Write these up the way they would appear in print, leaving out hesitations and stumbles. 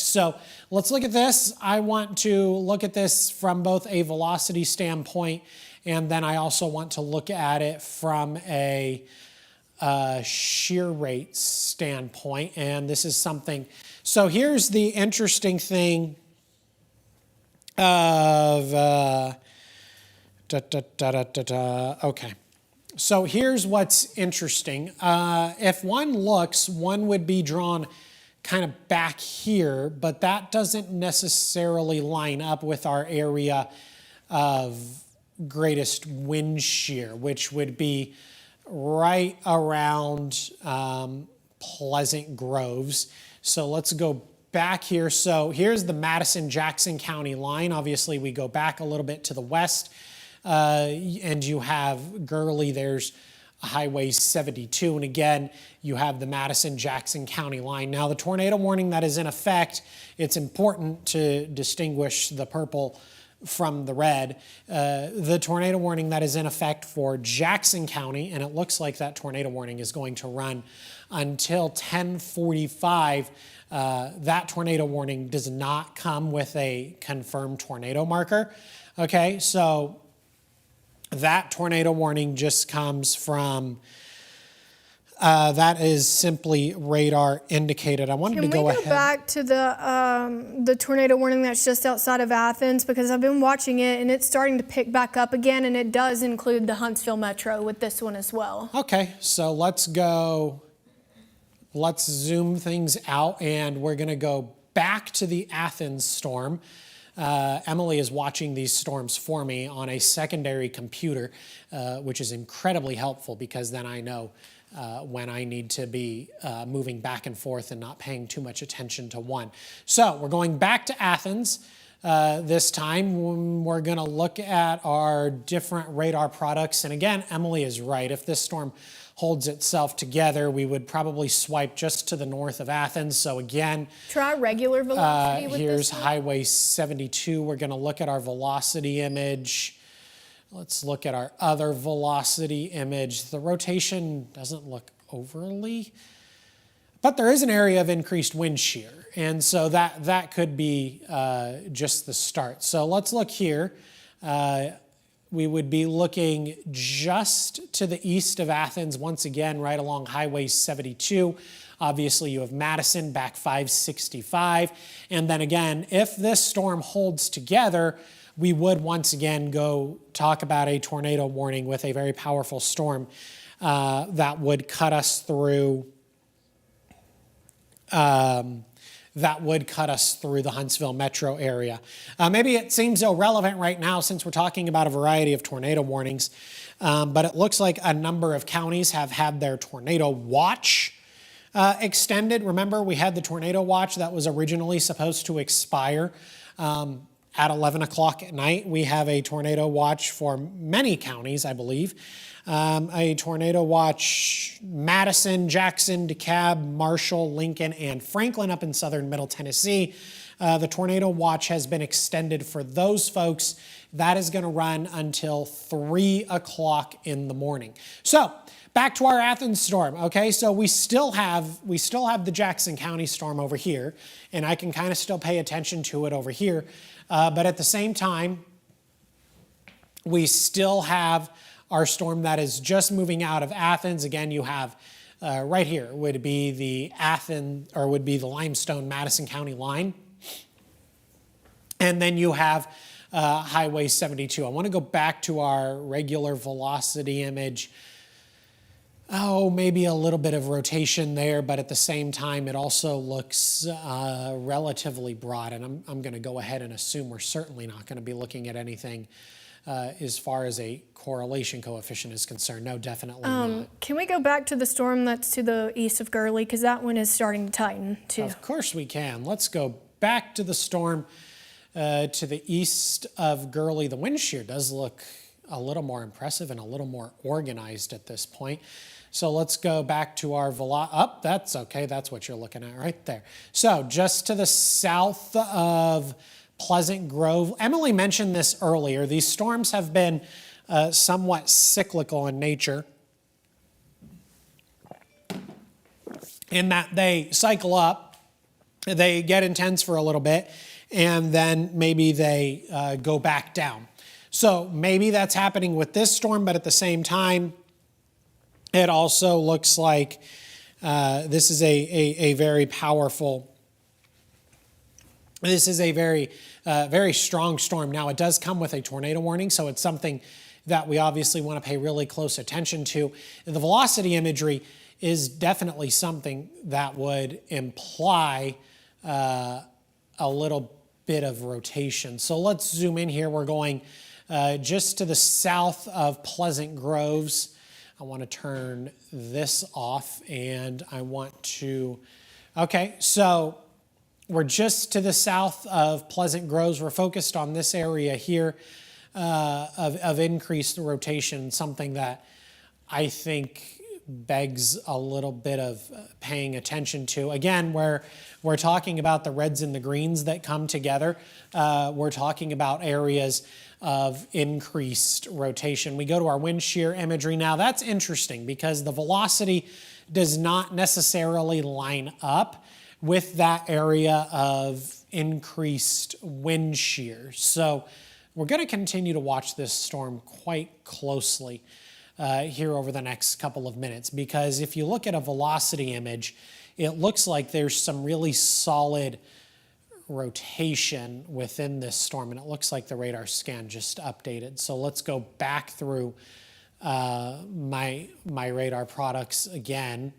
So let's look at this. I want to look at this from both a velocity standpoint, and then I also want to look at it from a shear rate standpoint. And this is something, so here's the interesting thing of, okay. So here's what's interesting. If one looks, one would be drawn kind of back here, but that doesn't necessarily line up with our area of greatest wind shear, which would be right around Pleasant Groves. So let's go back here. So here's the Madison-Jackson County line. Obviously, we go back a little bit to the west, and you have Gurley. There's Highway 72, and again, you have the Madison-Jackson County line. Now, the tornado warning that is in effect, it's important to distinguish the purple from the red. The tornado warning that is in effect for Jackson County, and it looks like that tornado warning is going to run until 10:45. That tornado warning does not come with a confirmed tornado marker. Okay, so that tornado warning just comes from, that is simply radar indicated. I wanted to go ahead. Can we go back to the tornado warning that's just outside of Athens? Because I've been watching it and it's starting to pick back up again, and it does include the Huntsville Metro with this one as well. Okay, so let's zoom things out, and we're gonna go back to the Athens storm. Emily is watching these storms for me on a secondary computer, which is incredibly helpful because then I know when I need to be moving back and forth and not paying too much attention to one. So we're going back to Athens. This time we're going to look at our different radar products. And again, Emily is right. If this storm holds itself together, we would probably swipe just to the north of Athens. So again, try regular velocity with here's this one. Highway 72. We're going to look at our velocity image. Let's look at our other velocity image. The rotation doesn't look overly, but there is an area of increased wind shear. And so that could be just the start. So let's look here. We would be looking just to the east of Athens, once again, right along Highway 72. Obviously, you have Madison, back 565. And then again, if this storm holds together, we would once again go talk about a tornado warning with a very powerful storm that would cut us through the Huntsville metro area. Maybe it seems irrelevant right now since we're talking about a variety of tornado warnings, but it looks like a number of counties have had their tornado watch extended. Remember, we had the tornado watch that was originally supposed to expire at 11 o'clock at night. We have a tornado watch for many counties, I believe. A tornado watch, Madison, Jackson, DeKalb, Marshall, Lincoln, and Franklin up in southern Middle Tennessee. The tornado watch has been extended for those folks. That is going to run until 3 o'clock in the morning. So back to our Athens storm. Okay, so we still have the Jackson County storm over here, and I can kind of still pay attention to it over here. But at the same time, we still have our storm that is just moving out of Athens. Again, you have right here would be the Limestone Madison County line. And then you have Highway 72. I want to go back to our regular velocity image. Oh, maybe a little bit of rotation there, but at the same time, it also looks relatively broad. And I'm going to go ahead and assume we're certainly not going to be looking at anything as far as a correlation coefficient is concerned. No, definitely not. Can we go back to the storm that's to the east of Gurley? Because that one is starting to tighten, too. Of course we can. Let's go back to the storm to the east of Gurley. The wind shear does look a little more impressive and a little more organized at this point. So let's go back to our that's okay. That's what you're looking at right there. So just to the south of Pleasant Grove. Emily mentioned this earlier. These storms have been somewhat cyclical in nature in that they cycle up They get intense for a little bit, and then maybe they go back down. So maybe that's happening with this storm, but at the same time, it also looks like this is a very powerful, this is a very strong storm. Now, it does come with a tornado warning, so it's something that we obviously want to pay really close attention to. And the velocity imagery is definitely something that would imply a little bit of rotation. So let's zoom in here. We're going just to the south of Pleasant Groves. I want to turn this off, and I want to, okay, so we're just to the south of Pleasant Groves. We're focused on this area here of increased rotation, something that I think begs a little bit of paying attention to. Again, where we're talking about the reds and the greens that come together, we're talking about areas of increased rotation. We go to our wind shear imagery now. That's interesting because the velocity does not necessarily line up with that area of increased wind shear. So we're going to continue to watch this storm quite closely here over the next couple of minutes, because if you look at a velocity image, it looks like there's some really solid rotation within this storm, and it looks like the radar scan just updated. So let's go back through my radar products again,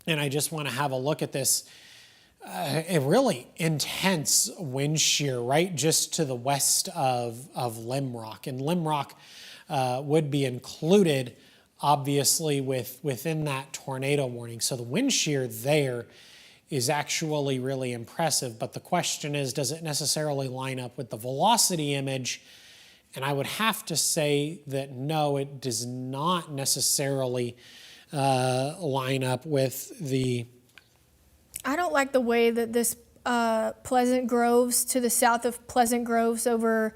and I just want to have a look at this a really intense wind shear right just to the west of Limrock, and Limrock would be included obviously within that tornado warning. So the wind shear there is actually really impressive, but the question is, does it necessarily line up with the velocity image? And I would have to say that no, it does not necessarily line up with the... I don't like the way that this Pleasant Groves, to the south of Pleasant Groves over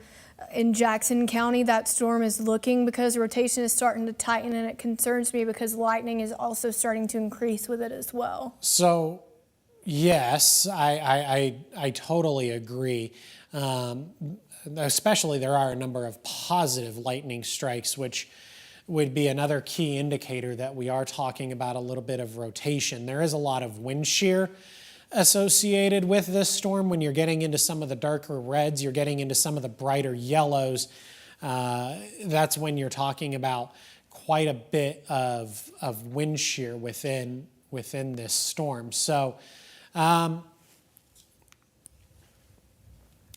in Jackson County, that storm is looking, because rotation is starting to tighten, and it concerns me because lightning is also starting to increase with it as well. So yes, I totally agree. Especially there are a number of positive lightning strikes, which would be another key indicator that we are talking about a little bit of rotation. There is a lot of wind shear associated with this storm. When you're getting into some of the darker reds, you're getting into some of the brighter yellows. That's when you're talking about quite a bit of wind shear within this storm. So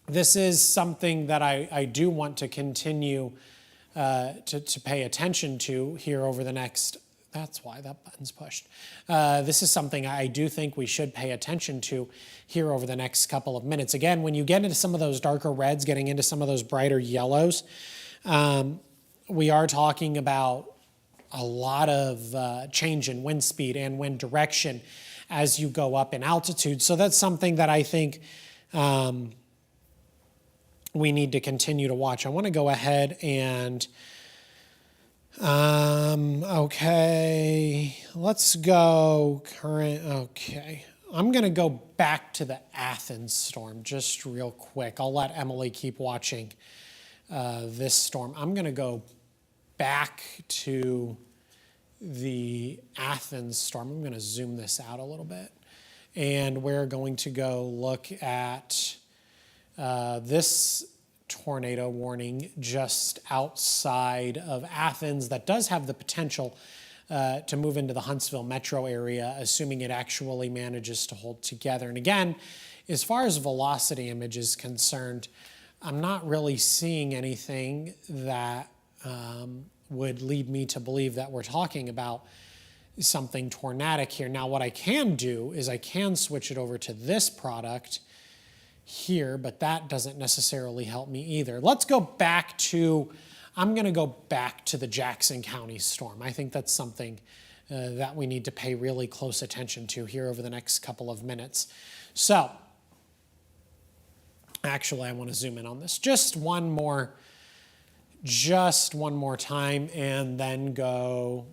this is something that I do want to continue to pay attention to here over the next, that's why that button's pushed. This is something I do think we should pay attention to here over the next couple of minutes. Again, when you get into some of those darker reds, getting into some of those brighter yellows, we are talking about a lot of change in wind speed and wind direction as you go up in altitude. So that's something that I think we need to continue to watch. I want to go ahead and, okay, let's go current, okay. I'm going to go back to the Athens storm just real quick. I'll let Emily keep watching this storm. I'm going to go back to the Athens storm. I'm going to zoom this out a little bit. And we're going to go look at this tornado warning just outside of Athens that does have the potential to move into the Huntsville metro area, assuming it actually manages to hold together. And again, as far as velocity image is concerned, I'm not really seeing anything that would lead me to believe that we're talking about something tornadic here. Now, what I can do is I can switch it over to this product here, but that doesn't necessarily help me either. Let's go back to, I'm going to go back to the Jackson County storm. I think that's something that we need to pay really close attention to here over the next couple of minutes. So, actually, I want to zoom in on this just one more just one more time and then go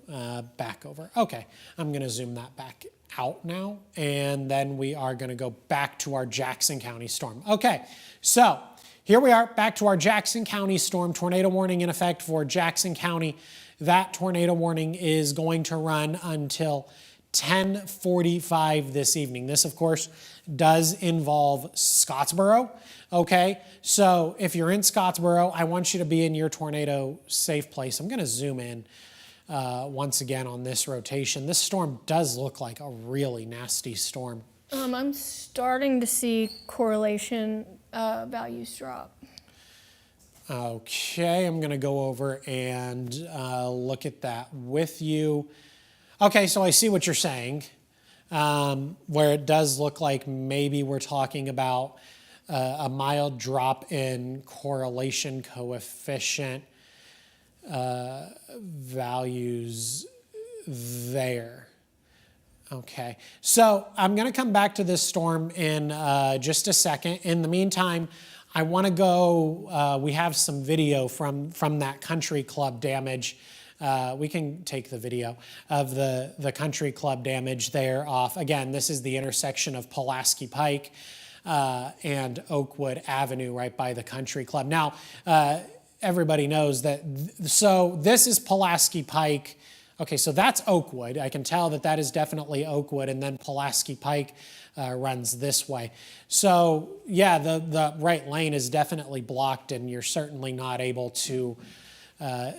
back over. Okay, I'm going to zoom that back out now, and then we are going to go back to our Jackson County storm. Okay, so here we are back to our Jackson County storm. Tornado warning in effect for Jackson County. That tornado warning is going to run until 10:45 this evening. This, of course, does involve Scottsboro. Okay, so if you're in Scottsboro, I want you to be in your tornado safe place. I'm going to zoom in once again on this rotation. This storm does look like a really nasty storm. I'm starting to see correlation values drop. Okay, I'm going to go over and look at that with you. Okay, so I see what you're saying, where it does look like maybe we're talking about a mild drop in correlation coefficient values there. Okay, so I'm going to come back to this storm in just a second. In the meantime, I want to go, we have some video from that country club damage. We can take the video of the country club damage there off. Again, this is the intersection of Pulaski Pike and Oakwood Avenue right by the country club. Now, everybody knows that, so this is Pulaski Pike. Okay, so that's Oakwood. I can tell that that is definitely Oakwood, and then Pulaski Pike runs this way. So yeah, the right lane is definitely blocked, and you're certainly not able to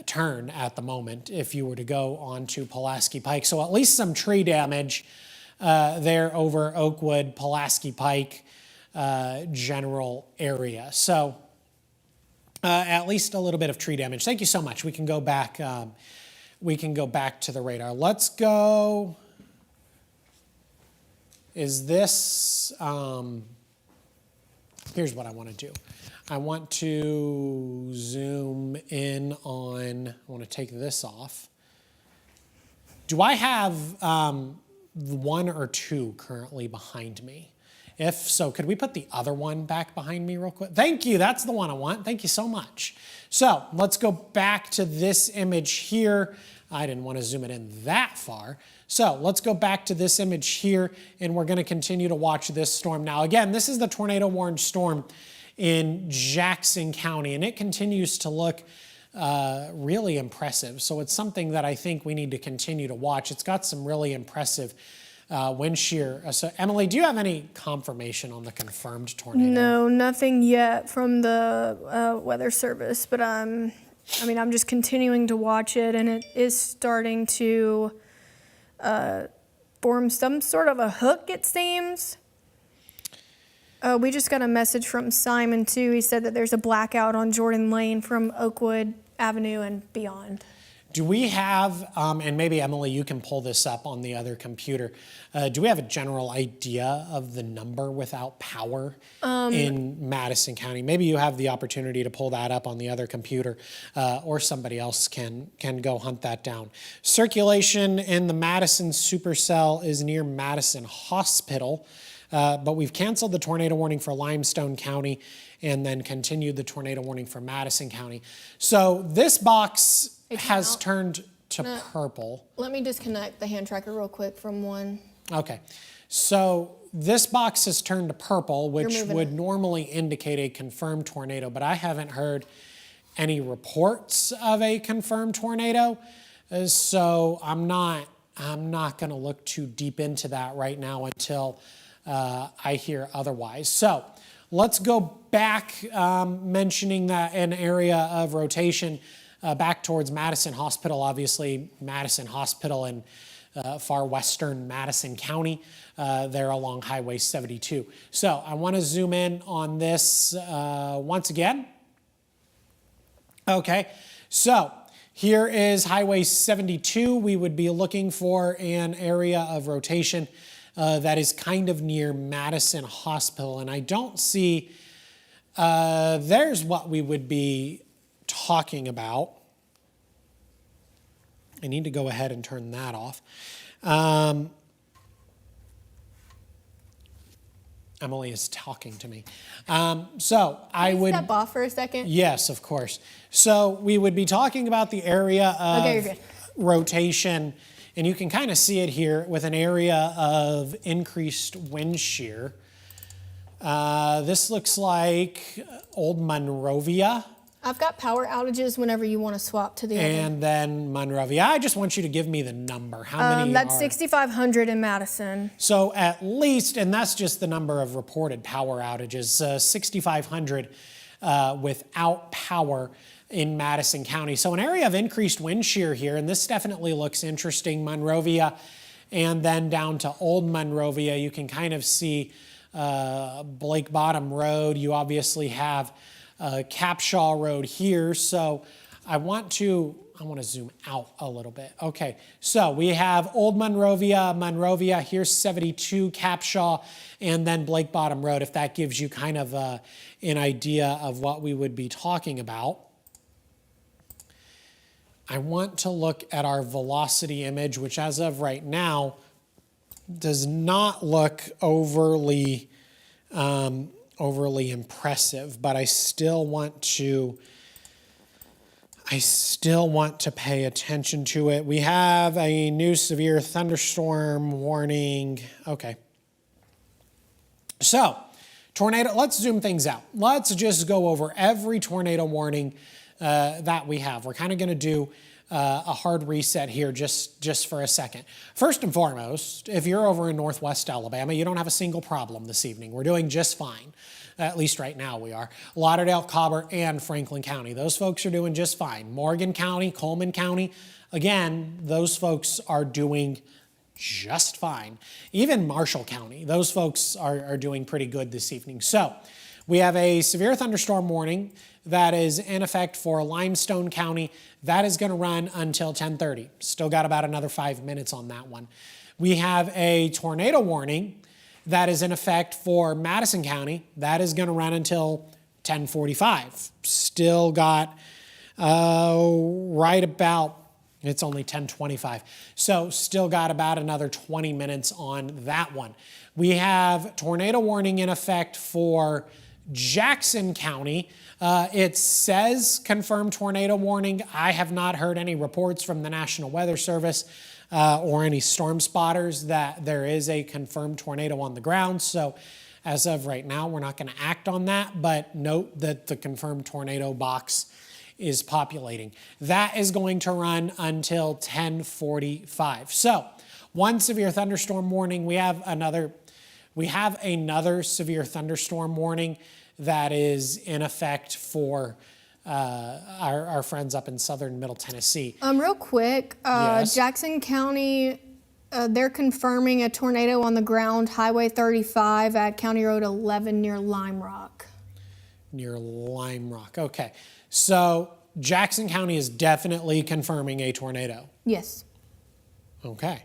turn at the moment if you were to go onto Pulaski Pike. So at least some tree damage there over Oakwood, Pulaski Pike general area. So at least a little bit of tree damage. Thank you so much. We can go back. We can go back to the radar. Let's go. Is this? Here's what I want to do. I want to zoom in on, I want to take this off. Do I have one or two currently behind me? If so, could we put the other one back behind me real quick? Thank you, that's the one I want. Thank you so much. So let's go back to this image here. I didn't want to zoom it in that far. So let's go back to this image here, and we're going to continue to watch this storm. Now again, this is the tornado warned storm in Jackson County, and it continues to look really impressive. So it's something that I think we need to continue to watch. It's got some really impressive wind shear. So Emily, do you have any confirmation on the confirmed tornado? No, nothing yet from the weather service, but I'm just continuing to watch it, and it is starting to form some sort of a hook, it seems. We just got a message from Simon, too. He said that there's a blackout on Jordan Lane from Oakwood Avenue and beyond. Do we have, and maybe Emily, you can pull this up on the other computer, do we have a general idea of the number without power in Madison County? Maybe you have the opportunity to pull that up on the other computer, or somebody else can go hunt that down. Circulation in the Madison supercell is near Madison Hospital. But we've canceled the tornado warning for Limestone County and then continued the tornado warning for Madison County. So this box has turned to purple. Let me disconnect the hand tracker real quick from one. Okay, so this box has turned to purple, which would normally indicate a confirmed tornado, but I haven't heard any reports of a confirmed tornado. So I'm not going to look too deep into that right now until I hear otherwise. So let's go back, mentioning that an area of rotation back towards Madison Hospital, obviously Madison Hospital in far western Madison County, there along Highway 72. So I want to zoom in on this once again. Okay, so here is Highway 72. We would be looking for an area of rotation that is kind of near Madison Hospital. And I don't see, there's what we would be talking about. I need to go ahead and turn that off. Emily is talking to me. So I would Step off for a second. Yes, of course. So we would be talking about the area of Okay, you're good. rotation, and you can kind of see it here with an area of increased wind shear. This looks like Old Monrovia. I've got power outages whenever you want to swap to the other. And then Monrovia. I just want you to give me the number. How many That's are? 6,500 in Madison. So at least, and that's just the number of reported power outages, 6,500 without power in Madison County. So an area of increased wind shear here, and this definitely looks interesting. Monrovia and then down to Old Monrovia, you can kind of see Blake Bottom Road. You obviously have Capshaw Road here. So I want to zoom out a little bit. Okay, so we have Old Monrovia, here's 72 Capshaw, and then Blake Bottom Road, if that gives you kind of an idea of what we would be talking about. I want to look at our velocity image, which as of right now does not look overly impressive, but I still want to pay attention to it. We have a new severe thunderstorm warning. Okay. So, tornado, let's zoom things out. Let's just go over every tornado warning that we have. We're kind of going to do a hard reset here just for a second. First and foremost, if you're over in Northwest Alabama, you don't have a single problem this evening. We're doing just fine. At least right now we are. Lauderdale, Cobb, and Franklin County. Those folks are doing just fine. Morgan County, Coleman County, again, those folks are doing just fine. Even Marshall County, those folks are doing pretty good this evening. So we have a severe thunderstorm warning that is in effect for Limestone County. That is going to run until 10:30. Still got about another 5 minutes on that one. We have a tornado warning that is in effect for Madison County. That is going to run until 10:45. Still got right about, it's only 10:25. So still got about another 20 minutes on that one. We have tornado warning in effect for Jackson County. It says confirmed tornado warning. I have not heard any reports from the National Weather Service or any storm spotters that there is a confirmed tornado on the ground. So as of right now, we're not going to act on that, but note that the confirmed tornado box is populating. That is going to run until 10:45. So one severe thunderstorm warning. We have another severe thunderstorm warning that is in effect for our friends up in southern Middle Tennessee. Real quick, Yes. Jackson County, they're confirming a tornado on the ground, Highway 35 at County Road 11 near Lime Rock. Near Lime Rock. Okay. So Jackson County is definitely confirming a tornado. Yes. Okay.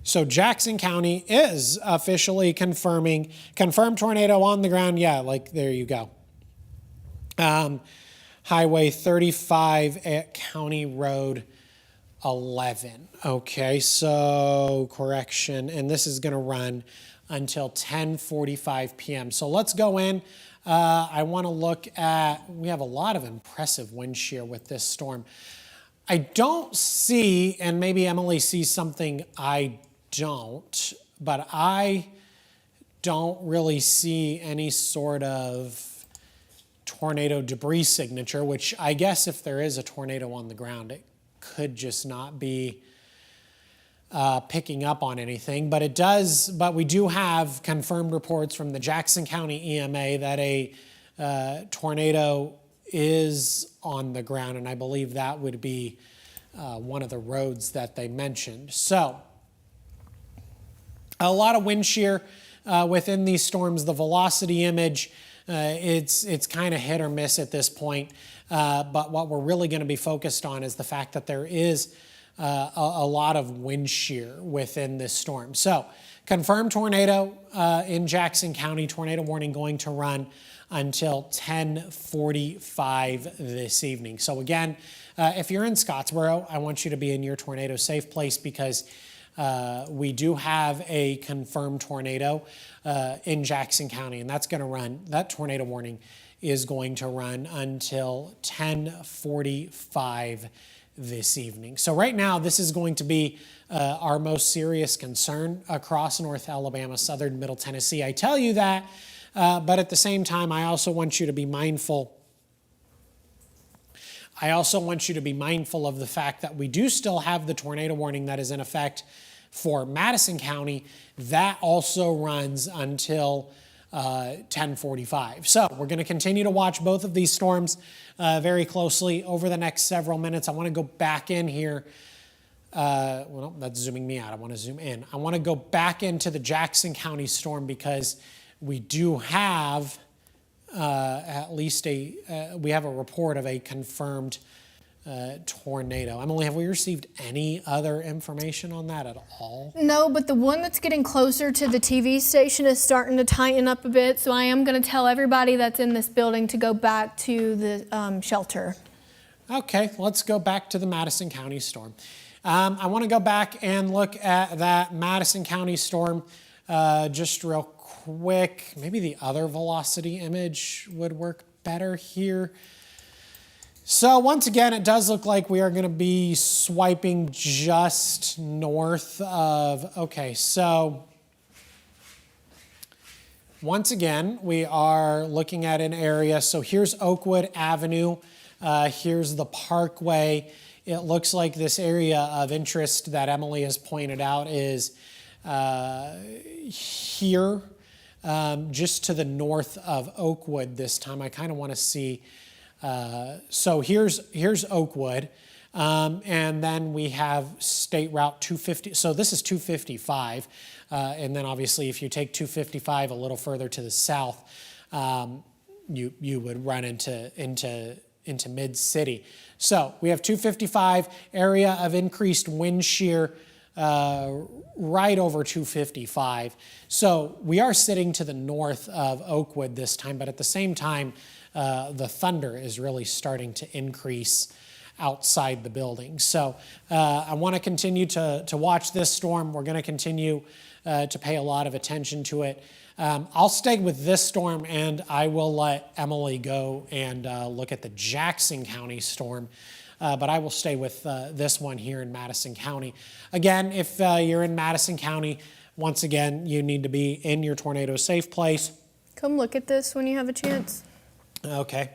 So Jackson County is officially confirmed tornado on the ground. Yeah, like there you go. Highway 35 at County Road 11. Okay, so correction, and this is going to run until 10:45 p.m. So let's go in. I want to look at, we have a lot of impressive wind shear with this storm. I don't see, and maybe Emily sees something I don't, but I don't really see any sort of tornado debris signature, which I guess if there is a tornado on the ground, it could just not be picking up on anything, but it does. But we do have confirmed reports from the Jackson County EMA that a tornado is on the ground, and I believe that would be one of the roads that they mentioned. So a lot of wind shear within these storms. The velocity image, it's kind of hit or miss at this point, but what we're really going to be focused on is the fact that there is a lot of wind shear within this storm. So confirmed tornado in Jackson County, tornado warning going to run until 10:45 this evening. So again, if you're in Scottsboro, I want you to be in your tornado safe place because we do have a confirmed tornado in Jackson County, and that's going to run, that tornado warning is going to run until 10:45 this evening. So right now, this is going to be our most serious concern across North Alabama, southern Middle Tennessee. I tell you that, but at the same time, I also want you to be mindful. I also want you to be mindful of the fact that we do still have the tornado warning that is in effect for Madison County. That also runs until 10:45. So we're going to continue to watch both of these storms very closely over the next several minutes. I want to go back in here. Well, that's zooming me out. I want to zoom in. I want to go back into the Jackson County storm because we do have at least we have a report of a confirmed tornado. Emily, have we received any other information on that at all? No, but the one that's getting closer to the TV station is starting to tighten up a bit, so I am going to tell everybody that's in this building to go back to the shelter. Okay, let's go back to the Madison County storm. I want to go back and look at that Madison County storm just real quick. Maybe the other velocity image would work better here. So once again, it does look like we are going to be swiping just north of, okay, so once again, we are looking at an area. So here's Oakwood Avenue. Here's the Parkway. It looks like this area of interest that Emily has pointed out is here, just to the north of Oakwood this time. I kind of want to see. So here's Oakwood, and then we have State Route 250. So this is 255, and then obviously if you take 255 a little further to the south, you would run into Mid-City. So we have 255, area of increased wind shear right over 255. So we are sitting to the north of Oakwood this time, but at the same time, the thunder is really starting to increase outside the building. So I want to continue to watch this storm. We're going to continue to pay a lot of attention to it. I'll stay with this storm, and I will let Emily go and look at the Jackson County storm. But I will stay with this one here in Madison County. Again, if you're in Madison County, once again, you need to be in your tornado safe place. Come look at this when you have a chance. Okay.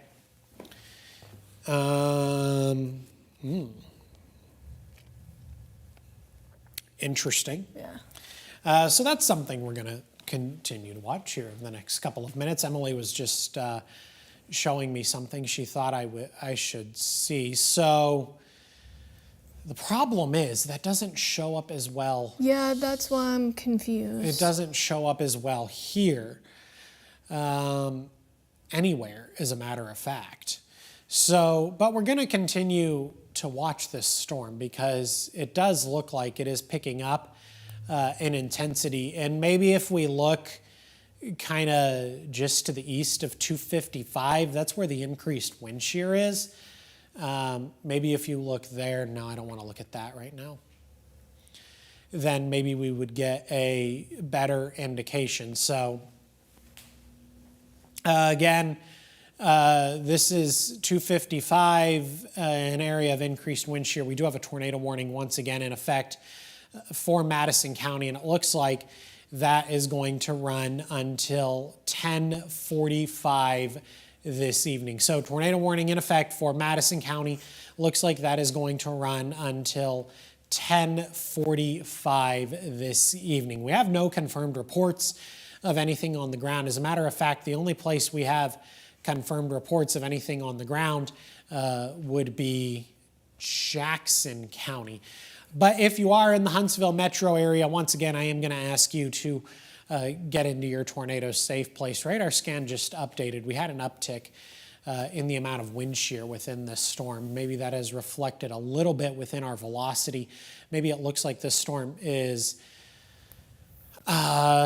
Interesting. Yeah. So that's something we're going to continue to watch here in the next couple of minutes. Emily was just showing me something she thought I should see. So the problem is that doesn't show up as well. Yeah, that's why I'm confused. It doesn't show up as well here anywhere, as a matter of fact. So, but we're going to continue to watch this storm because it does look like it is picking up in intensity. And maybe if we look kind of just to the east of 255, that's where the increased wind shear is. Maybe if you look there, no, I don't want to look at that right now. Then maybe we would get a better indication. So again, this is 255, an area of increased wind shear. We do have a tornado warning once again in effect for Madison County, and it looks like that is going to run until 10:45 this evening. So tornado warning in effect for Madison County. Looks like that is going to run until 10:45 this evening. We have no confirmed reports of anything on the ground. As a matter of fact, the only place we have confirmed reports of anything on the ground would be Jackson County. But if you are in the Huntsville metro area, once again, I am going to ask you to get into your tornado safe place. Radar scan just updated. We had an uptick in the amount of wind shear within this storm. Maybe that has reflected a little bit within our velocity. Maybe it looks like this storm is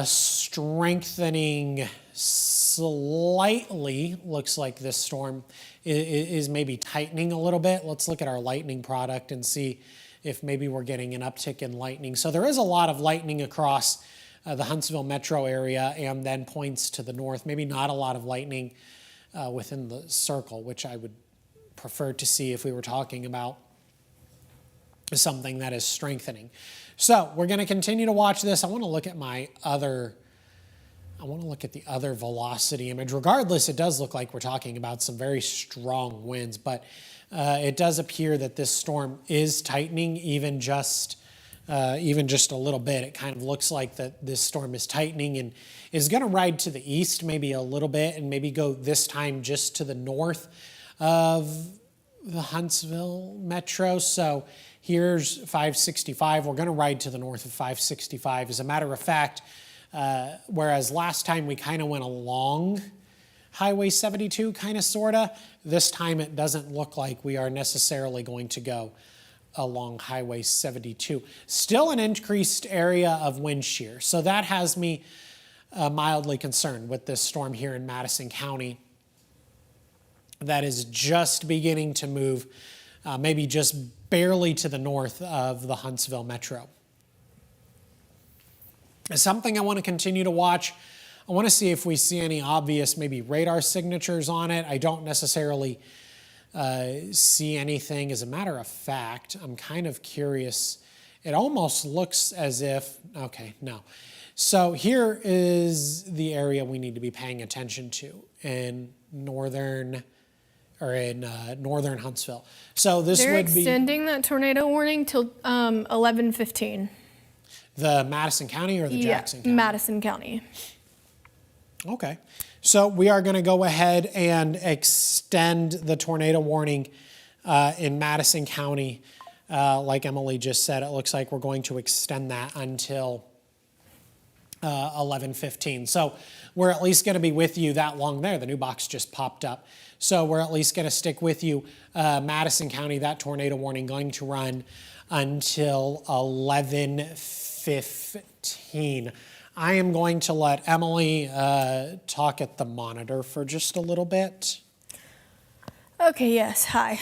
strengthening slightly. Looks like this storm is maybe tightening a little bit. Let's look at our lightning product and see if maybe we're getting an uptick in lightning. So there is a lot of lightning across the Huntsville metro area and then points to the north. Maybe not a lot of lightning within the circle, which I would prefer to see if we were talking about something that is strengthening. So we're going to continue to watch this. I want to look at the other velocity image. Regardless, it does look like we're talking about some very strong winds, but it does appear that this storm is tightening even just a little bit. It kind of looks like that this storm is tightening and is going to ride to the east maybe a little bit and maybe go this time just to the north of the Huntsville metro. So here's 565. We're going to ride to the north of 565. As a matter of fact, whereas last time we kind of went along Highway 72, kind of, sort of, this time it doesn't look like we are necessarily going to go along Highway 72. Still an increased area of wind shear. So that has me mildly concerned with this storm here in Madison County that is just beginning to move, maybe just barely to the north of the Huntsville metro. Something I want to continue to watch. I want to see if we see any obvious maybe radar signatures on it. I don't necessarily see anything. As a matter of fact, I'm kind of curious. It almost looks as if, okay, no. So here is the area we need to be paying attention to in northern Huntsville. So this They're would be extending that tornado warning till 11:15. the Madison County or the Jackson County? Madison County. Okay. So we are going to go ahead and extend the tornado warning in Madison County. Like Emily just said, it looks like we're going to extend that until 11:15. So we're at least going to be with you that long there. The new box just popped up. So we're at least going to stick with you. Madison County, that tornado warning going to run until 11:15. I am going to let Emily talk at the monitor for just a little bit. Okay, yes, hi.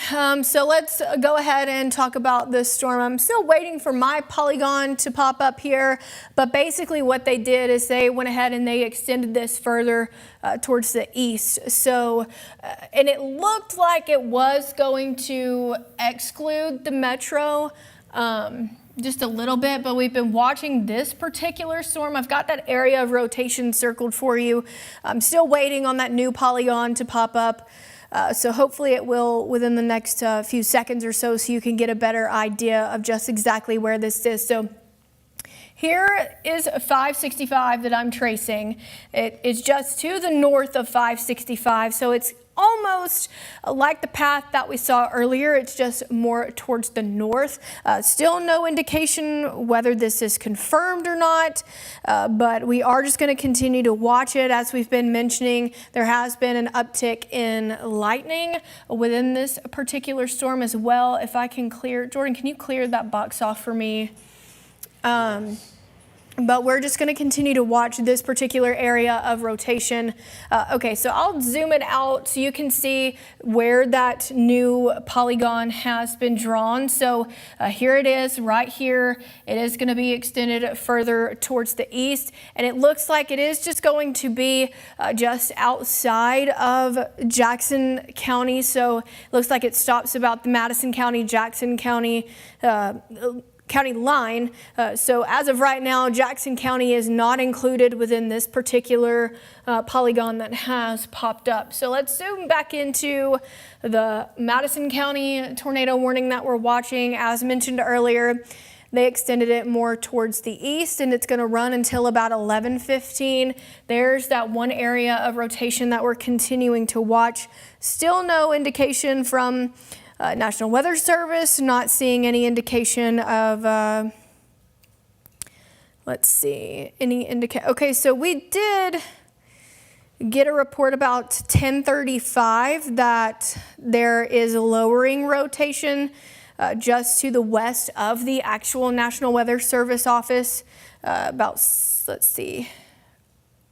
So let's go ahead and talk about this storm. I'm still waiting for my polygon to pop up here, but basically what they did is they went ahead and they extended this further towards the east. So, and it looked like it was going to exclude the metro just a little bit, but we've been watching this particular storm. I've got that area of rotation circled for you. I'm still waiting on that new polygon to pop up. So hopefully it will within the next few seconds or so you can get a better idea of just exactly where this is. So here is 565 that I'm tracing. It is just to the north of 565, so it's almost like the path that we saw earlier. It's just more towards the north. Still no indication whether this is confirmed or not, but we are just going to continue to watch it. As we've been mentioning, there has been an uptick in lightning within this particular storm as well. If I can clear, Jordan, can you clear that box off for me? But we're just going to continue to watch this particular area of rotation. Okay, so I'll zoom it out so you can see where that new polygon has been drawn. So here it is right here. It is going to be extended further towards the east, and it looks like it is just going to be just outside of Jackson County. So it looks like it stops about the Madison County, Jackson County county line. So as of right now, Jackson County is not included within this particular polygon that has popped up. So let's zoom back into the Madison County tornado warning that we're watching. As mentioned earlier, they extended it more towards the east, and it's going to run until about 11:15. There's that one area of rotation that we're continuing to watch. Still no indication from National Weather Service, not seeing any indication of, let's see, okay, so we did get a report about 10:35 that there is a lowering rotation just to the west of the actual National Weather Service office, about, let's see,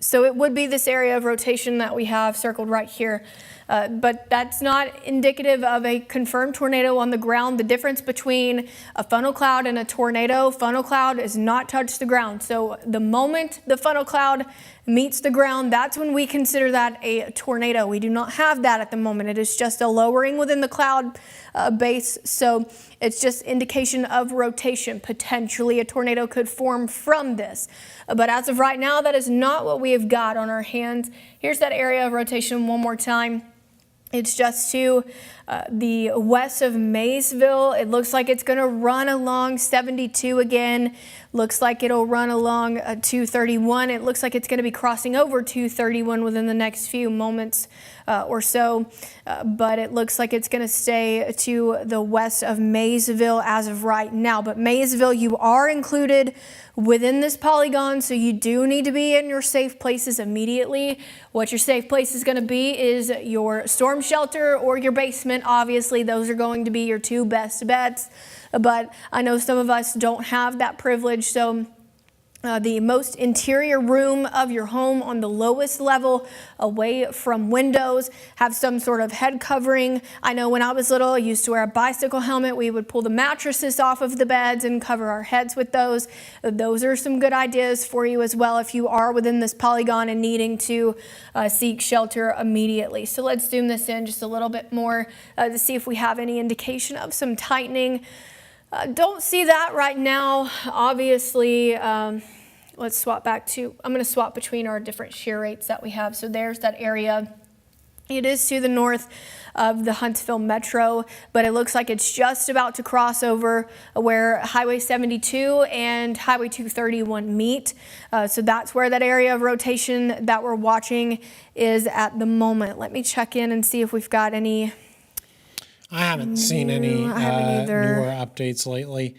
So it would be this area of rotation that we have circled right here. But that's not indicative of a confirmed tornado on the ground. The difference between a funnel cloud and a tornado, funnel cloud has not touched the ground. So the moment the funnel cloud meets the ground, that's when we consider that a tornado. We do not have that at the moment. It is just a lowering within the cloud base. So it's just indication of rotation. Potentially a tornado could form from this. But as of right now, that is not what we have got on our hands. Here's that area of rotation one more time. It's just to the west of Maysville. It looks like it's going to run along 72 again. Looks like it'll run along 231. It looks like it's going to be crossing over 231 within the next few moments or so. But it looks like it's going to stay to the west of Maysville as of right now. But Maysville, you are included within this polygon, so you do need to be in your safe places immediately. What your safe place is going to be is your storm shelter or your basement. Obviously, those are going to be your two best bets, but I know some of us don't have that privilege, so the most interior room of your home on the lowest level away from windows, have some sort of head covering. I know when I was little, I used to wear a bicycle helmet. We would pull the mattresses off of the beds and cover our heads with those. Those are some good ideas for you as well if you are within this polygon and needing to seek shelter immediately. So let's zoom this in just a little bit more to see if we have any indication of some tightening. Don't see that right now. Obviously, let's swap back to, I'm going to swap between our different shear rates that we have. So there's that area. It is to the north of the Huntsville Metro, but it looks like it's just about to cross over where Highway 72 and Highway 231 meet. So that's where that area of rotation that we're watching is at the moment. Let me check in and see if we've got any. I haven't seen any newer updates lately.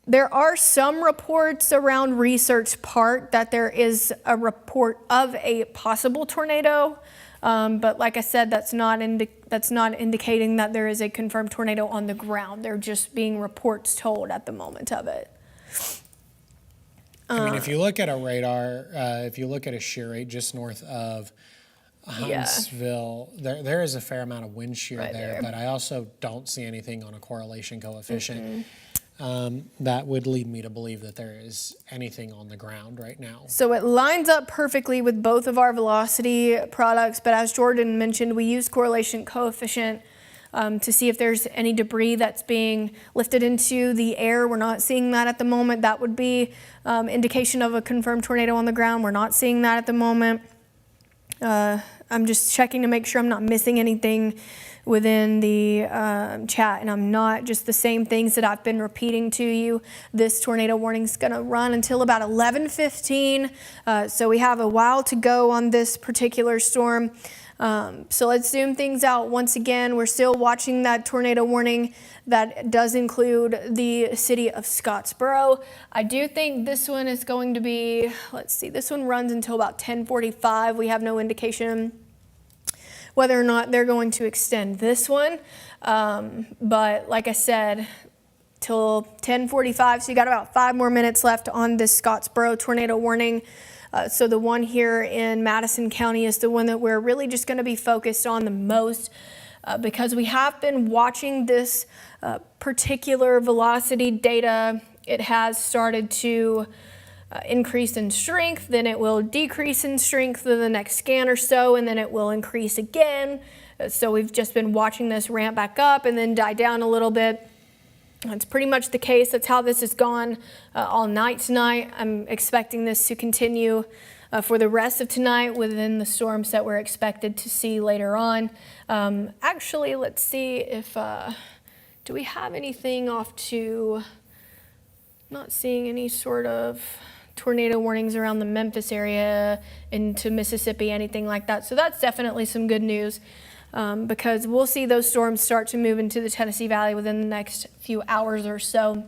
There are some reports around Research Park that there is a report of a possible tornado, but like I said, that's not indicating that there is a confirmed tornado on the ground. They're just being reports told at the moment of it. I mean, if you look at a radar, if you look at a shear rate just north of Huntsville, there is a fair amount of wind shear Right there. but I also don't see anything on a correlation coefficient that would lead me to believe that there is anything on the ground right now. So it lines up perfectly with both of our velocity products, but as Jordan mentioned, we use correlation coefficient to see if there's any debris that's being lifted into the air. We're not seeing that at the moment. That would be indication of a confirmed tornado on the ground. We're not seeing that at the moment. I'm just checking to make sure I'm not missing anything within the chat, and I'm not. Just the same things that I've been repeating to you. This tornado warning is going to run until about 11:15, so we have a while to go on this particular storm. So let's zoom things out once again. We're still watching that tornado warning that does include the city of Scottsboro. I do think this one is going to be, let's see, this one runs until about 10:45. We have no indication whether or not they're going to extend this one. But like I said, till 10:45, so you got about 5 more minutes left on this Scottsboro tornado warning. So the one here in Madison County is the one that we're really just going to be focused on the most because we have been watching this particular velocity data. It has started to increase in strength, then it will decrease in strength for the next scan or so, and then it will increase again. So we've just been watching this ramp back up and then die down a little bit. That's pretty much the case. That's how this has gone all night tonight. I'm expecting this to continue for the rest of tonight within the storms that we're expected to see later on. Actually, let's see if, do we have anything off to, not seeing any sort of tornado warnings around the Memphis area into Mississippi, anything like that. So that's definitely some good news. Because we'll see those storms start to move into the Tennessee Valley within the next few hours or so.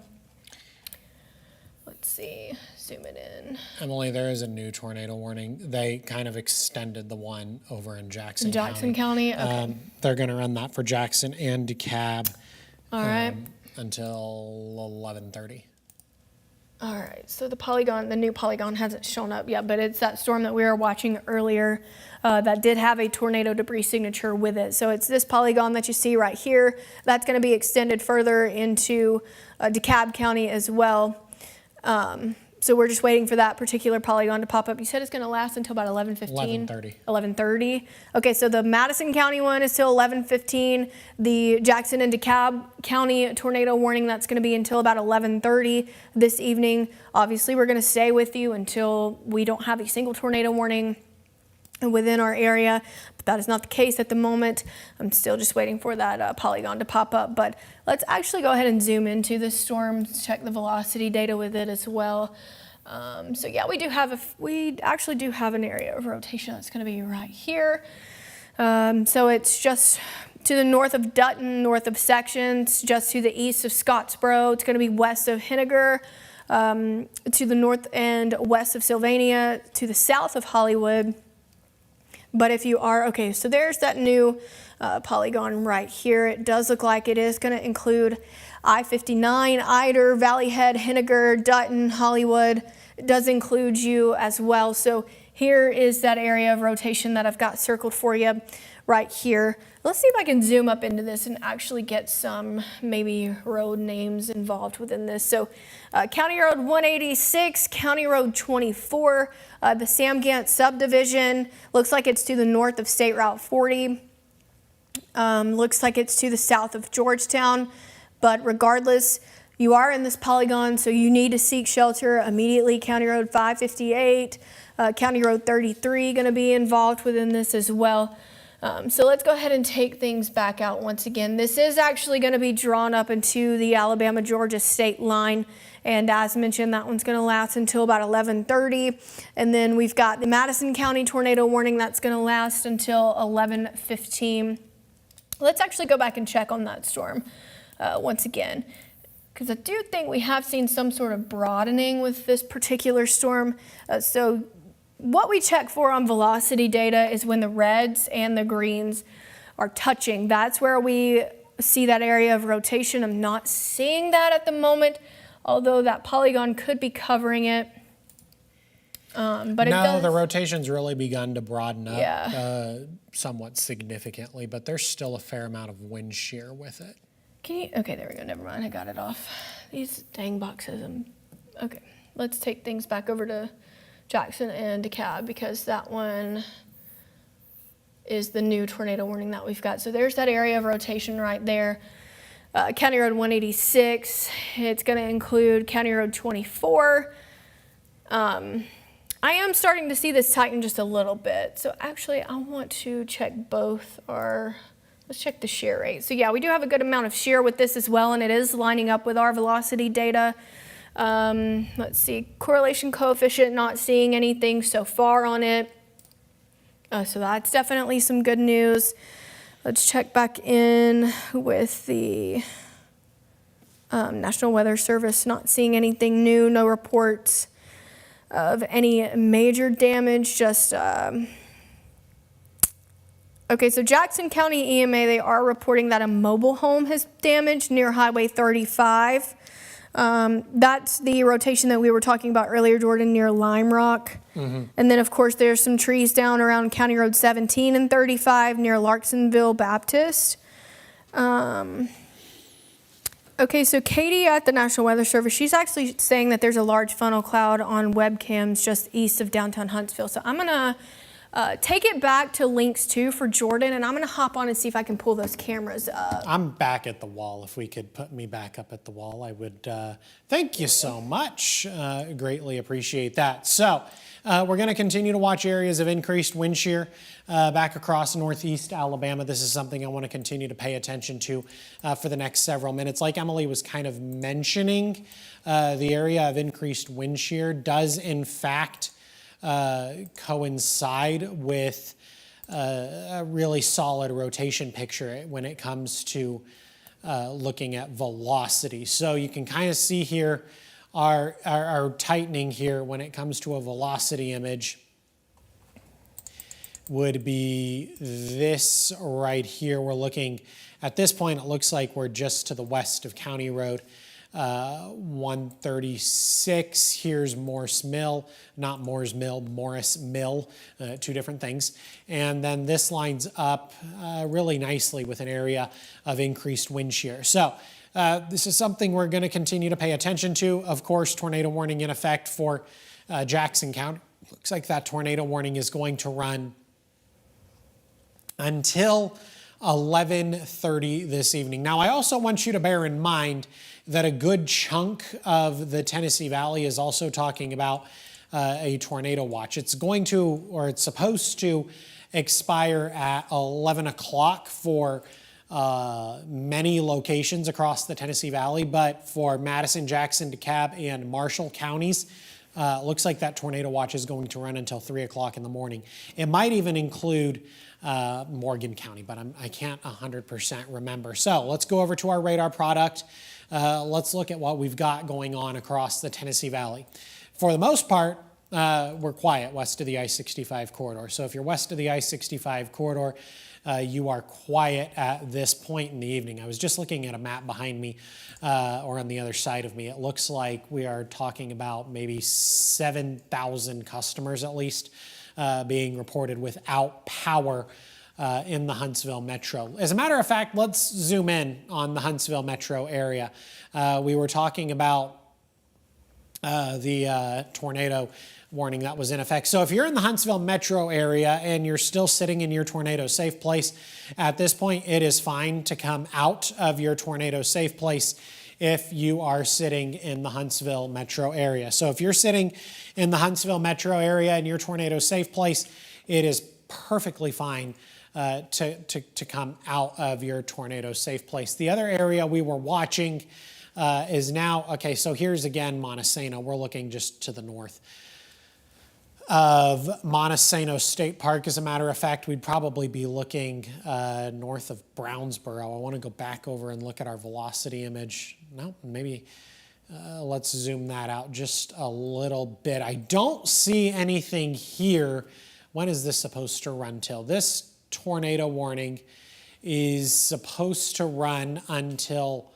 Let's see, zoom it in. Emily, there is a new tornado warning. They kind of extended the one over in Jackson County? Okay. They're going to run that for Jackson and DeKalb All right. Until 11:30. All right, so the new polygon hasn't shown up yet, but it's that storm that we were watching earlier that did have a tornado debris signature with it. So it's this polygon that you see right here. That's going to be extended further into DeKalb County as well. So we're just waiting for that particular polygon to pop up. You said it's going to last until about 11:15? 11:30. 11:30. Okay, so the Madison County one is till 11:15. The Jackson and DeKalb County tornado warning, that's going to be until about 11:30 this evening. Obviously, we're going to stay with you until we don't have a single tornado warning within our area, but that is not the case at the moment. I'm still just waiting for that polygon to pop up, but let's actually go ahead and zoom into this storm, check the velocity data with it as well. So yeah, we actually do have an area of rotation that's going to be right here. So it's just to the north of Dutton, north of Sections, just to the east of Scottsboro. It's going to be west of Henagar, to the north and west of Sylvania, to the south of Hollywood. But if you are, okay, so there's that new polygon right here. It does look like it is going to include I-59, Eider, Valley Head, Henagar, Dutton, Hollywood. It does include you as well. So here is that area of rotation that I've got circled for you right here. Let's see if I can zoom up into this and actually get some maybe road names involved within this. So County Road 186, County Road 24, the Samgant subdivision, looks like it's to the north of State Route 40. Looks like it's to the south of Georgetown, but regardless, you are in this polygon, so you need to seek shelter immediately. County Road 558, County Road 33 going to be involved within this as well. So let's go ahead and take things back out once again. This is actually going to be drawn up into the Alabama-Georgia state line. And as mentioned, that one's going to last until about 11:30. And then we've got the Madison County tornado warning that's going to last until 11:15. Let's actually go back and check on that storm once again, because I do think we have seen some sort of broadening with this particular storm. So what we check for on velocity data is when the reds and the greens are touching. That's where we see that area of rotation. I'm not seeing that at the moment, although that polygon could be covering it. But no, the rotation's really begun to broaden up Yeah. Somewhat significantly, but there's still a fair amount of wind shear with it. Okay, there we go. Never mind. I got it off. These dang boxes. Okay, let's take things back over to Jackson and DeKalb, because that one is the new tornado warning that we've got. So there's that area of rotation right there. County Road 186, it's going to include County Road 24. I am starting to see this tighten just a little bit. So actually, I want to check both our, let's check the shear rate. So yeah, we do have a good amount of shear with this as well, and it is lining up with our velocity data. Let's see, correlation coefficient, not seeing anything so far on it. So that's definitely some good news. Let's check back in with the National Weather Service, not seeing anything new, no reports of any major damage, just, okay, so Jackson County EMA, they are reporting that a mobile home has damaged near Highway 35. That's the rotation that we were talking about earlier, Jordan, near Lime Rock. And then, of course, there's some trees down around County Road 17 and 35 near Larksonville Baptist. Okay, so Katie at the National Weather Service, she's actually saying that there's a large funnel cloud on webcams just east of downtown Huntsville. So I'm going to take it back to links 2 for Jordan, and I'm going to hop on and see if I can pull those cameras up. I'm back at the wall. If we could put me back up at the wall, I would thank you so much. Greatly appreciate that. So we're going to continue to watch areas of increased wind shear back across northeast Alabama. This is something I want to continue to pay attention to for the next several minutes. Like Emily was kind of mentioning, the area of increased wind shear does in fact coincide with a really solid rotation picture when it comes to looking at velocity. So you can kind of see here our tightening here when it comes to a velocity image would be this right here. We're looking, at this point, it looks like we're just to the west of County Road 136. Here's Morse Mill, not Morse Mill, Morris Mill, two different things. And then this lines up really nicely with an area of increased wind shear. So this is something we're going to continue to pay attention to. Of course, tornado warning in effect for Jackson County. Looks like that tornado warning is going to run until 11:30 this evening. Now, I also want you to bear in mind that a good chunk of the Tennessee Valley is also talking about a tornado watch. It's going to, or it's supposed to, expire at 11 o'clock for many locations across the Tennessee Valley, but for Madison, Jackson, DeKalb, and Marshall counties, looks like that tornado watch is going to run until 3 o'clock in the morning. It might even include Morgan County, but I can't 100% remember. So let's go over to our radar product. Let's look at what we've got going on across the Tennessee Valley. For the most part, we're quiet west of the I-65 corridor. So if you're west of the I-65 corridor, you are quiet at this point in the evening. I was just looking at a map behind me, or on the other side of me. It looks like we are talking about maybe 7,000 customers at least being reported without power in the Huntsville metro. As a matter of fact, let's zoom in on the Huntsville metro area. We were talking about the tornado warning that was in effect. So if you're in the Huntsville metro area and you're still sitting in your tornado safe place, at this point it is fine to come out of your tornado safe place if you are sitting in the Huntsville metro area. So if you're sitting in the Huntsville metro area in your tornado safe place, it is perfectly fine to come out of your tornado safe place. The other area we were watching is now, okay, so here's again Montesano. We're looking just to the north of Montesano State Park. As a matter of fact, we'd probably be looking north of Brownsboro. I want to go back over and look at our velocity image. No, maybe let's zoom that out just a little bit. I don't see anything here. When is this supposed to run till? This tornado warning is supposed to run until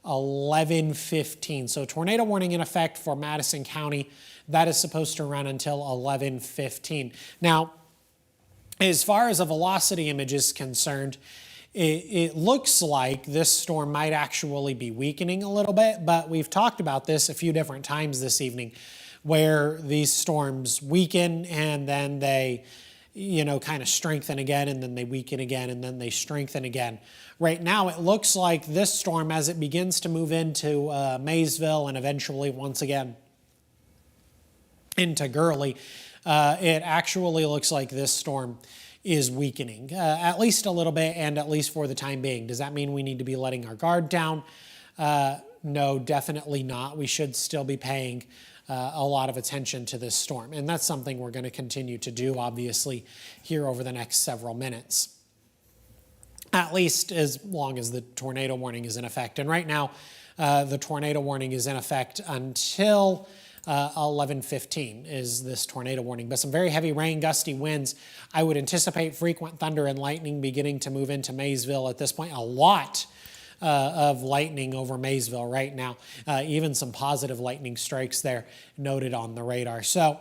11:15. So tornado warning in effect for Madison County, that is supposed to run until 11:15. Now, as far as a velocity image is concerned, it looks like this storm might actually be weakening a little bit, but we've talked about this a few different times this evening, where these storms weaken and then they, kind of strengthen again, and then they weaken again, and then they strengthen again. Right now, it looks like this storm, as it begins to move into Maysville and eventually once again into Gurley, it actually looks like this storm is weakening, at least a little bit, and at least for the time being. Does that mean we need to be letting our guard down? No, definitely not. We should still be paying a lot of attention to this storm, and that's something we're going to continue to do, obviously, here over the next several minutes, at least as long as the tornado warning is in effect. And right now, the tornado warning is in effect until 11:15 is this tornado warning. But some very heavy rain, gusty winds. I would anticipate frequent thunder and lightning beginning to move into Maysville at this point. A lot of lightning over Maysville right now. Even some positive lightning strikes there noted on the radar. So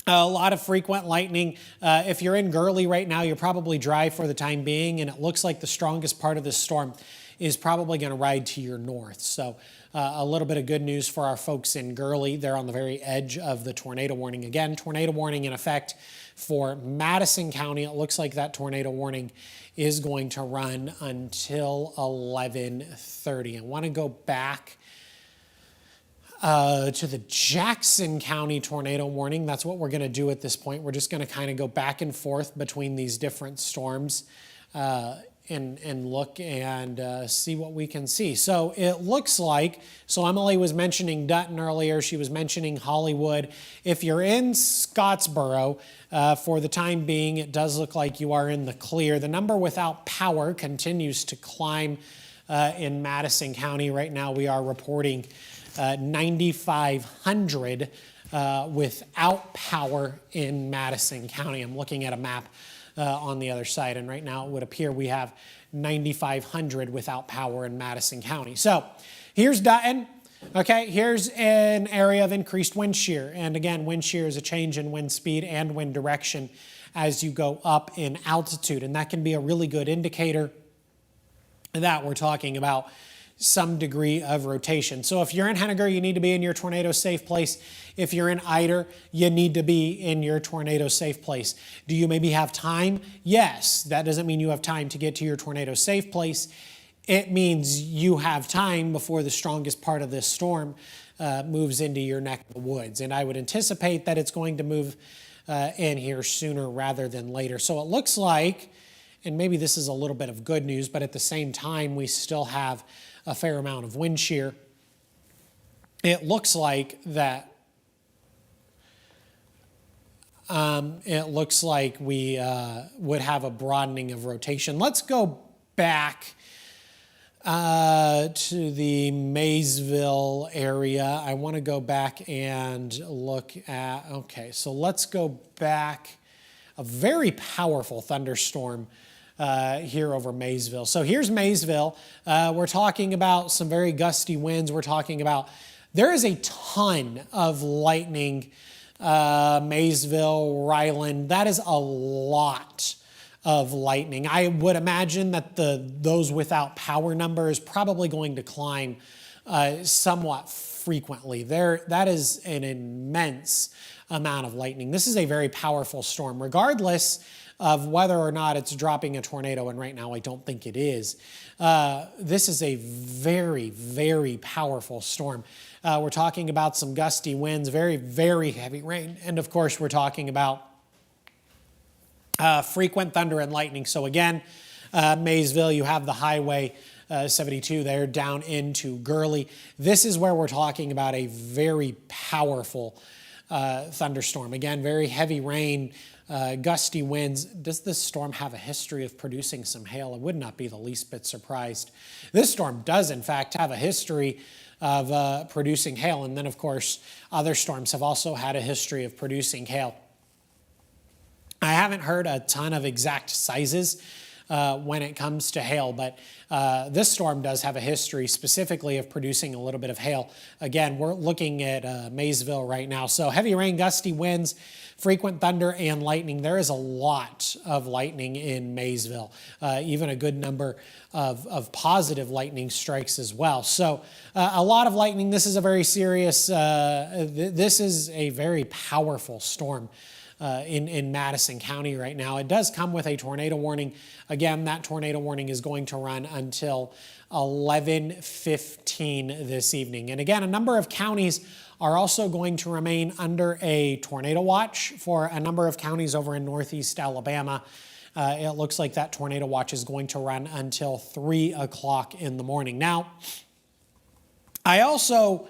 a lot of frequent lightning. If you're in Gurley right now, you're probably dry for the time being, and it looks like the strongest part of this storm is probably going to ride to your north. So a little bit of good news for our folks in Gurley. They're on the very edge of the tornado warning. Again, tornado warning in effect for Madison County. It looks like that tornado warning is going to run until 11:30. I want to go back to the Jackson County tornado warning. That's what we're going to do at this point. We're just going to kind of go back and forth between these different storms and look and see what we can see. So it looks like, so Emily was mentioning Dutton earlier. She was mentioning Hollywood. If you're in Scottsboro, for the time being, it does look like you are in the clear. The number without power continues to climb in Madison County. Right now we are reporting 9,500 without power in Madison County. I'm looking at a map on the other side, and right now it would appear we have 9,500 without power in Madison County. So here's Dutton. Okay, here's an area of increased wind shear. And again, wind shear is a change in wind speed and wind direction as you go up in altitude. And that can be a really good indicator that we're talking about some degree of rotation. So if you're in Henagar, you need to be in your tornado safe place. If you're in Eider, you need to be in your tornado safe place. Do you maybe have time? Yes. That doesn't mean you have time to get to your tornado safe place. It means you have time before the strongest part of this storm moves into your neck of the woods. And I would anticipate that it's going to move in here sooner rather than later. So it looks like, and maybe this is a little bit of good news, but at the same time, we still have a fair amount of wind shear. It looks like that we would have a broadening of rotation. Let's go back to the Maysville area. I want to go back and look at, okay, so let's go back. A very powerful thunderstorm here over Maysville. So here's Maysville. We're talking about some very gusty winds. We're talking about, there is a ton of lightning, Maysville, Ryland. That is a lot of lightning. I would imagine that those without power number is probably going to climb somewhat frequently. That is an immense amount of lightning. This is a very powerful storm, regardless of whether or not it's dropping a tornado, and right now I don't think it is. This is a very, very powerful storm. We're talking about some gusty winds, very, very heavy rain, and of course we're talking about frequent thunder and lightning. So again, Maysville, you have the Highway 72 there down into Gurley. This is where we're talking about a very powerful thunderstorm. Again, very heavy rain, gusty winds. Does this storm have a history of producing some hail? I would not be the least bit surprised. This storm does, in fact, have a history of producing hail. And then, of course, other storms have also had a history of producing hail. I haven't heard a ton of exact sizes when it comes to hail, but this storm does have a history specifically of producing a little bit of hail. Again, we're looking at Maysville right now. So heavy rain, gusty winds, frequent thunder, and lightning. There is a lot of lightning in Maysville, even a good number of positive lightning strikes as well. So a lot of lightning. This is a very serious, this is a very powerful storm in Madison County right now. It does come with a tornado warning. Again, that tornado warning is going to run until 11:15 this evening. And again, a number of counties are also going to remain under a tornado watch for a number of counties over in northeast Alabama. It looks like that tornado watch is going to run until 3 o'clock in the morning. Now, I also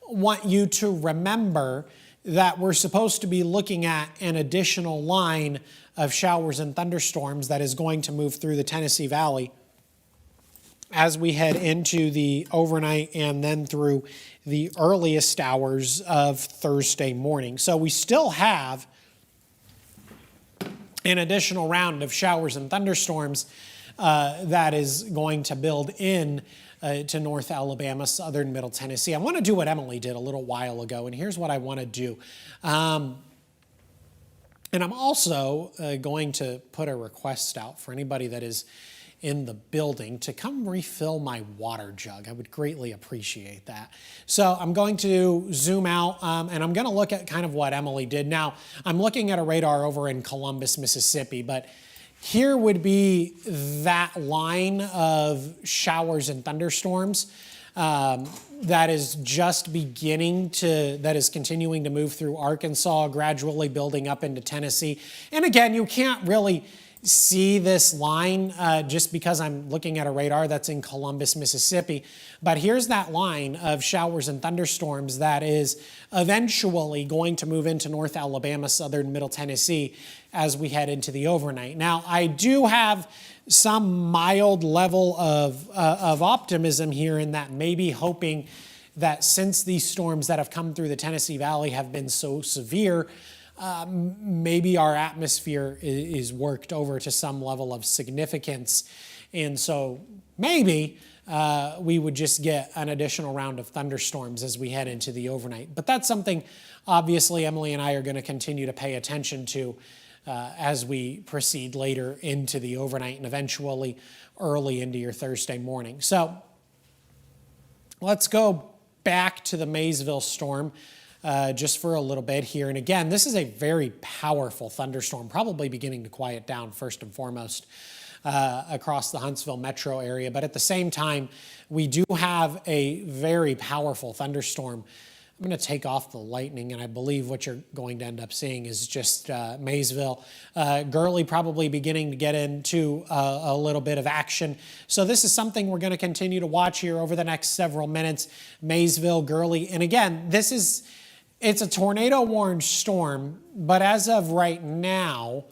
want you to remember that we're supposed to be looking at an additional line of showers and thunderstorms that is going to move through the Tennessee Valley as we head into the overnight and then through the earliest hours of Thursday morning. So we still have an additional round of showers and thunderstorms that is going to build in to North Alabama, southern Middle Tennessee. I want to do what Emily did a little while ago, and here's what I want to do. And I'm also going to put a request out for anybody that is in the building to come refill my water jug. I would greatly appreciate that. So I'm going to zoom out and I'm going to look at kind of what Emily did. Now, I'm looking at a radar over in Columbus, Mississippi, but here would be that line of showers and thunderstorms that is just beginning to, that is continuing to move through Arkansas, gradually building up into Tennessee. And again, you can't really see this line just because I'm looking at a radar that's in Columbus, Mississippi. But here's that line of showers and thunderstorms that is eventually going to move into North Alabama, southern Middle Tennessee as we head into the overnight. Now, I do have some mild level of optimism here in that maybe hoping that since these storms that have come through the Tennessee Valley have been so severe, maybe our atmosphere is worked over to some level of significance. And so maybe we would just get an additional round of thunderstorms as we head into the overnight. But that's something, obviously, Emily and I are going to continue to pay attention to as we proceed later into the overnight and eventually early into your Thursday morning. So let's go back to the Maysville storm just for a little bit here. And again, this is a very powerful thunderstorm, probably beginning to quiet down first and foremost across the Huntsville metro area. But at the same time, we do have a very powerful thunderstorm. I'm going to take off the lightning, and I believe what you're going to end up seeing is just Maysville. Gurley probably beginning to get into a little bit of action. So this is something we're going to continue to watch here over the next several minutes. Maysville, Gurley. And again, it's a tornado-warned storm, but as of right now,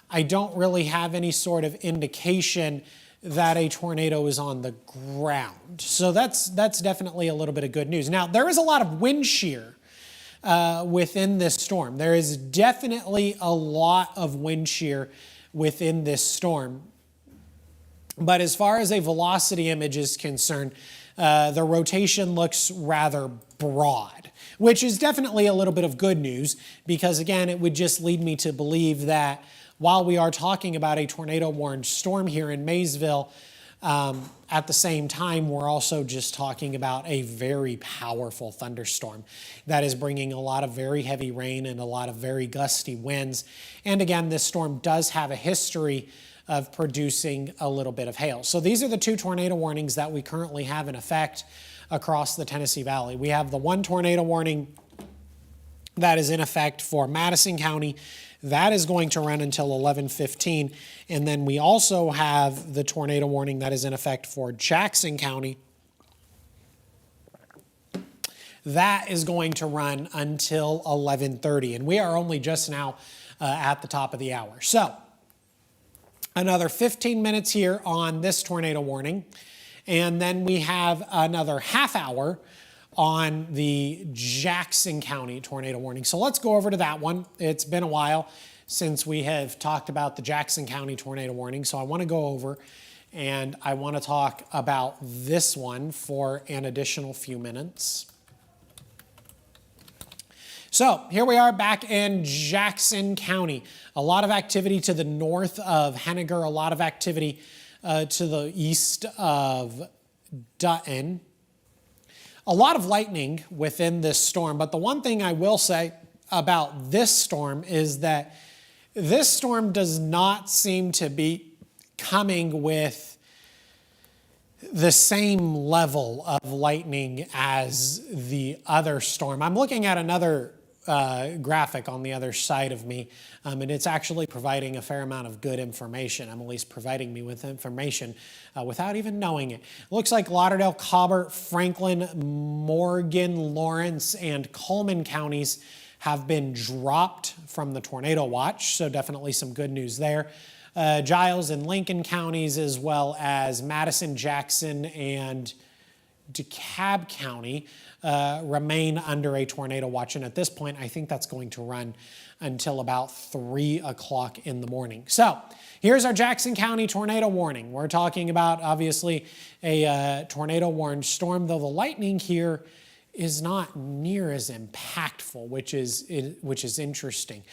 I don't really have any sort of indication that a tornado is on the ground. So that's definitely a little bit of good news. Now, there is a lot of wind shear within this storm. There is definitely a lot of wind shear within this storm. But as far as a velocity image is concerned, the rotation looks rather broad, which is definitely a little bit of good news because, again, it would just lead me to believe that while we are talking about a tornado-warned storm here in Maysville, at the same time, we're also just talking about a very powerful thunderstorm that is bringing a lot of very heavy rain and a lot of very gusty winds. And again, this storm does have a history of producing a little bit of hail. So these are the two tornado warnings that we currently have in effect across the Tennessee Valley. We have the one tornado warning that is in effect for Madison County. That is going to run until 11:15. And then we also have the tornado warning that is in effect for Jackson County. That is going to run until 11:30. And we are only just now at the top of the hour. So another 15 minutes here on this tornado warning. And then we have another half hour on the Jackson County tornado warning. So let's go over to that one. It's been a while since we have talked about the Jackson County tornado warning. So I want to go over and I want to talk about this one for an additional few minutes. So here we are back in Jackson County. A lot of activity to the north of Henagar, a lot of activity to the east of Dutton. A lot of lightning within this storm, but the one thing I will say about this storm is that this storm does not seem to be coming with the same level of lightning as the other storm. I'm looking at another graphic on the other side of me, and it's actually providing a fair amount of good information. Emily's providing me with information without even knowing it. Looks like Lauderdale, Colbert, Franklin, Morgan, Lawrence, and Coleman counties have been dropped from the tornado watch, so definitely some good news there. Giles and Lincoln counties, as well as Madison, Jackson, and DeKalb County remain under a tornado watch. And at this point, I think that's going to run until about 3 o'clock in the morning. So here's our Jackson County tornado warning. We're talking about, obviously, a tornado-warned storm, though the lightning here is not near as impactful, which is interesting.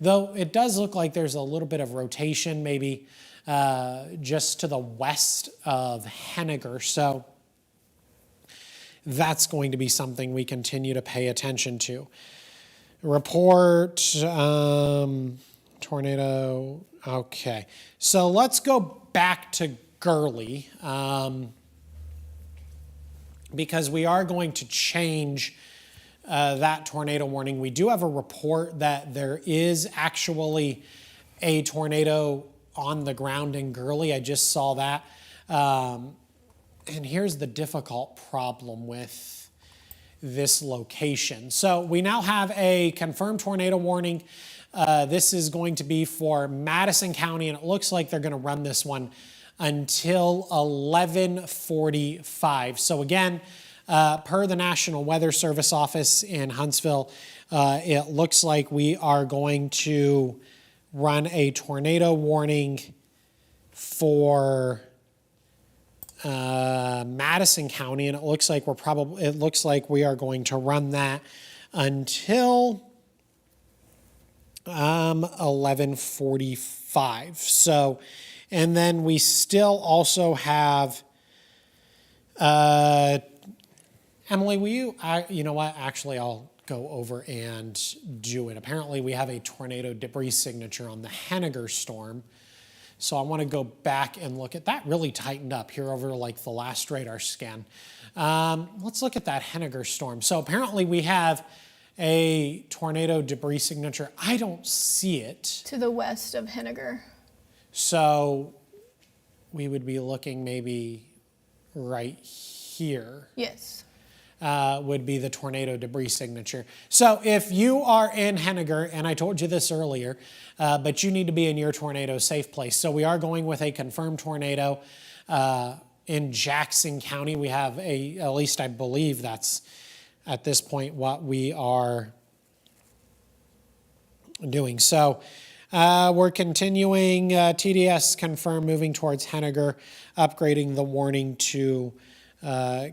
Though it does look like there's a little bit of rotation, maybe just to the west of Henagar. So that's going to be something we continue to pay attention to. Report, tornado, okay. So let's go back to Gurley because we are going to change that tornado warning. We do have a report that there is actually a tornado on the ground in Gurley. I just saw that. And here's the difficult problem with this location. So we now have a confirmed tornado warning. This is going to be for Madison County, and it looks like they're going to run this one until 11:45. So again, Per the National Weather Service office in Huntsville, it looks like we are going to run a tornado warning for Madison County, and it looks like we are going to run that until 11:45. So, and then we still also have Emily, will you? You know what? Actually, I'll go over and do it. Apparently, we have a tornado debris signature on the Henagar storm. So I want to go back and look at that. Really tightened up here over like the last radar scan. Let's look at that Henagar storm. So apparently we have a tornado debris signature. I don't see it. To the west of Henagar. So we would be looking maybe right here. Yes. Would be the tornado debris signature. So if you are in Henagar, and I told you this earlier, but you need to be in your tornado safe place. So we are going with a confirmed tornado in Jackson County. We have at least I believe that's at this point what we are doing. So we're continuing TDS confirmed, moving towards Henagar, upgrading the warning to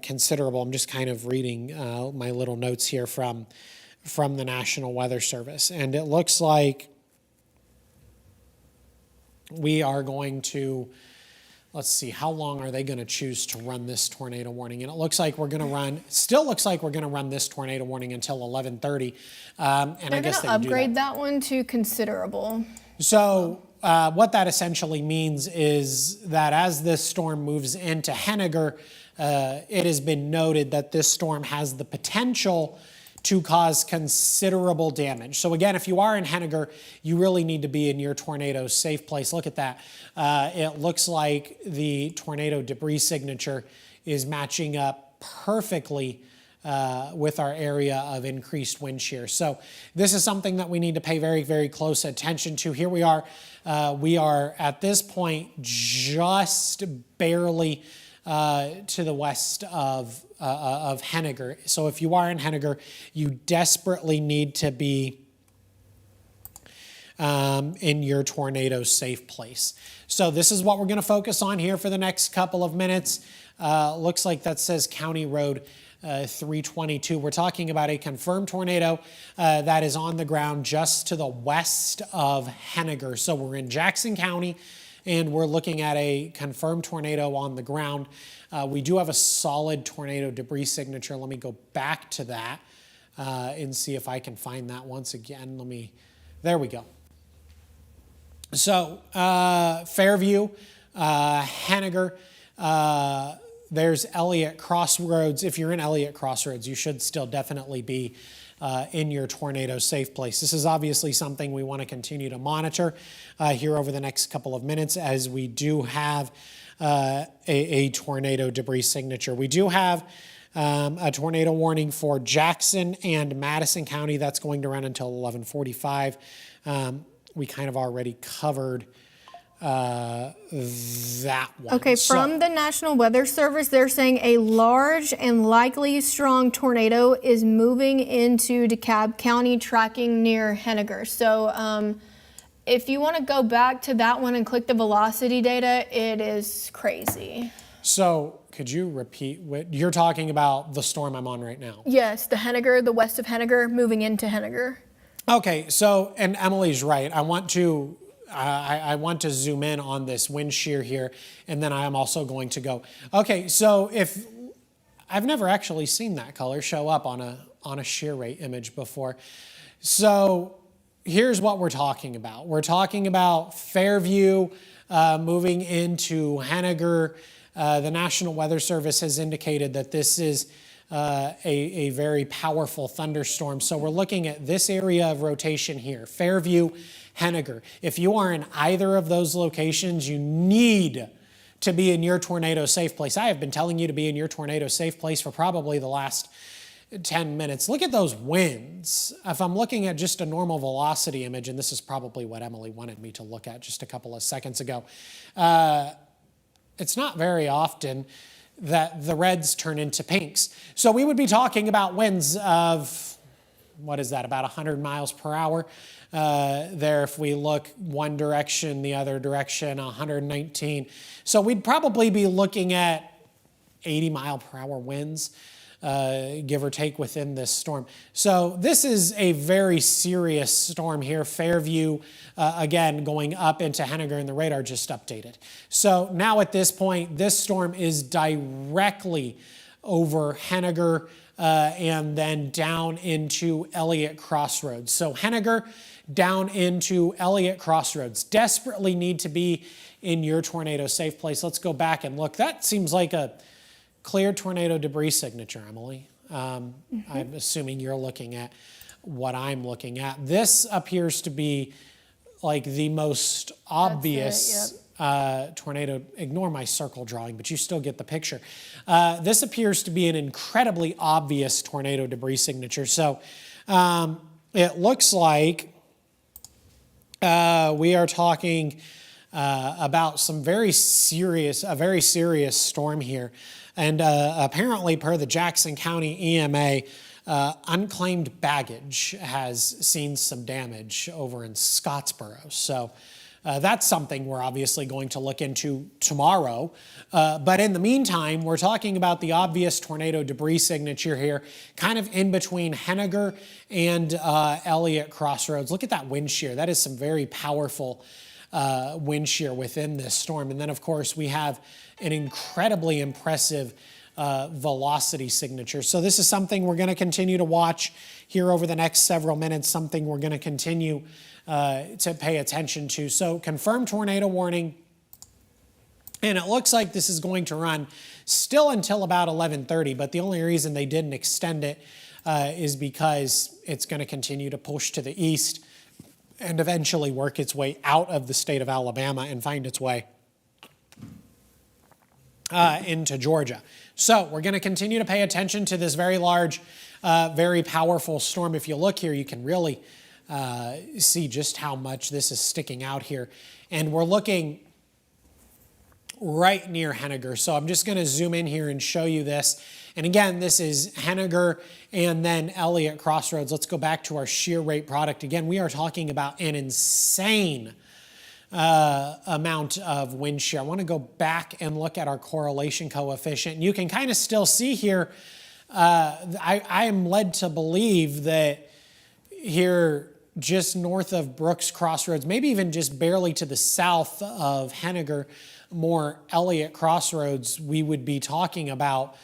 considerable. I'm just kind of reading my little notes here from the National Weather Service. And it looks like we are going to, let's see, how long are they going to choose to run this tornado warning? And it looks like we're going to still looks like we're going to run this tornado warning until 11:30. And I guess They're going to upgrade that one to considerable. So what that essentially means is that as this storm moves into Henagar, it has been noted that this storm has the potential to cause considerable damage. So again, if you are in Henagar, you really need to be in your tornado safe place. Look at that. It looks like the tornado debris signature is matching up perfectly with our area of increased wind shear. So this is something that we need to pay very, very close attention to. Here we are at this point just barely to the west of Henagar. So if you are in Henagar, you desperately need to be in your tornado safe place. So this is what we're going to focus on here for the next couple of minutes. Looks like that says County Road 322. We're talking about a confirmed tornado that is on the ground just to the west of Henagar. So we're in Jackson County, and we're looking at a confirmed tornado on the ground. We do have a solid tornado debris signature. Let me go back to that and see if I can find that once again. There we go. So Fairview, Henagar, there's Elliott Crossroads. If you're in Elliott Crossroads, you should still definitely be in your tornado safe place. This is obviously something we want to continue to monitor here over the next couple of minutes, as we do have a tornado debris signature. We do have a tornado warning for Jackson and Madison County. That's going to run until 11:45. We kind of already covered that one. Okay, from the National Weather Service, they're saying a large and likely strong tornado is moving into DeKalb County, tracking near Henagar. So if you want to go back to that one and click the velocity data, it is crazy. So could you repeat what you're talking about? The storm I'm on right now? Yes, the Henagar, the west of Henagar, moving into Henagar. Okay, so, and Emily's right. I want to zoom in on this wind shear here, and then I am also going to go. Okay, so if I've never actually seen that color show up on a shear rate image before. So here's what we're talking about. We're talking about Fairview moving into Henagar. The National Weather Service has indicated that this is a very powerful thunderstorm. So we're looking at this area of rotation here, Fairview, Henagar. If you are in either of those locations, you need to be in your tornado safe place. I have been telling you to be in your tornado safe place for probably the last 10 minutes. Look at those winds. If I'm looking at just a normal velocity image, and this is probably what Emily wanted me to look at just a couple of seconds ago, it's not very often that the reds turn into pinks. So we would be talking about winds of, what is that, about 100 miles per hour. There, if we look one direction, the other direction, 119. So we'd probably be looking at 80 mile per hour winds, give or take, within this storm. So this is a very serious storm here. Fairview, again, going up into Henagar, and the radar just updated. So now at this point, this storm is directly over Henagar and then down into Elliott Crossroads. So Henagar down into Elliott Crossroads. Desperately need to be in your tornado safe place. Let's go back and look. That seems like a clear tornado debris signature, Emily. I'm assuming you're looking at what I'm looking at. This appears to be like the most obvious tornado. Ignore my circle drawing, but you still get the picture. This appears to be an incredibly obvious tornado debris signature. So it looks like we are talking about a very serious storm here. And apparently, per the Jackson County EMA, unclaimed baggage has seen some damage over in Scottsboro. So that's something we're obviously going to look into tomorrow. But in the meantime, we're talking about the obvious tornado debris signature here, kind of in between Henagar and Elliott Crossroads. Look at that wind shear. That is some very powerful wind shear within this storm. And then, of course, we have an incredibly impressive velocity signature. So this is something we're going to continue to watch here over the next several minutes, something we're going to continue to pay attention to. So confirmed tornado warning, and it looks like this is going to run still until about 11:30, but the only reason they didn't extend it is because it's going to continue to push to the east and eventually work its way out of the state of Alabama and find its way into Georgia. So we're going to continue to pay attention to this very large, very powerful storm. If you look here, you can really see just how much this is sticking out here. And we're looking right near Henagar. So I'm just going to zoom in here and show you this. And again, this is Henagar and then Elliott Crossroads. Let's go back to our shear rate product. Again, we are talking about an insane amount of wind shear. I want to go back and look at our correlation coefficient. You can kind of still see here, I am led to believe that here just north of Brooks Crossroads, maybe even just barely to the south of Henagar, more Elliott Crossroads, we would be talking about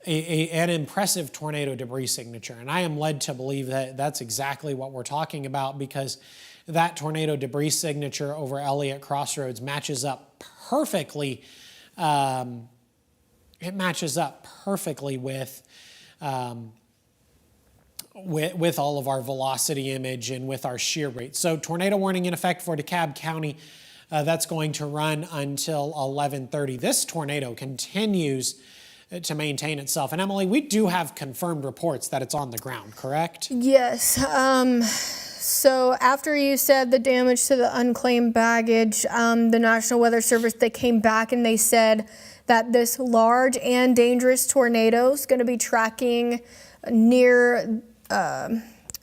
an impressive tornado debris signature. And I am led to believe that that's exactly what we're talking about, because that tornado debris signature over Elliott Crossroads matches up perfectly. It matches up perfectly with all of our velocity image and with our shear rate. So tornado warning in effect for DeKalb County. That's going to run until 11:30. This tornado continues to maintain itself. And Emily, we do have confirmed reports that it's on the ground, correct? Yes. So after you said the damage to the unclaimed baggage, the National Weather Service, they came back and they said that this large and dangerous tornado is going to be tracking near the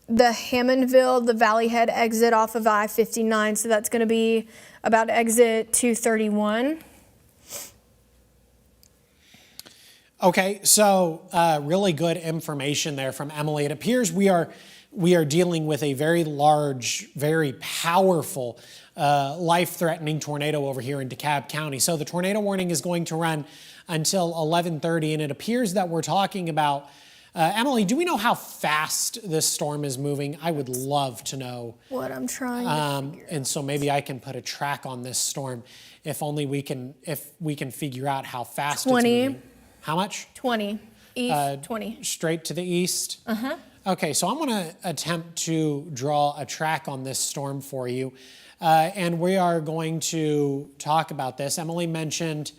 Hammondville, the Valley Head exit off of I-59. So that's going to be about exit 231. Okay, so really good information there from Emily. It appears we are dealing with a very large, very powerful, life-threatening tornado over here in DeKalb County. So the tornado warning is going to run until 11:30, and it appears that we're talking about, Emily, do we know how fast this storm is moving? I would love to know. What I'm trying to figure and so maybe I can put a track on this storm if we can figure out how fast 20. it's moving. How much? 20. East 20. Straight to the east? Uh-huh. Okay, so I'm going to attempt to draw a track on this storm for you. And we are going to talk about this. Emily mentioned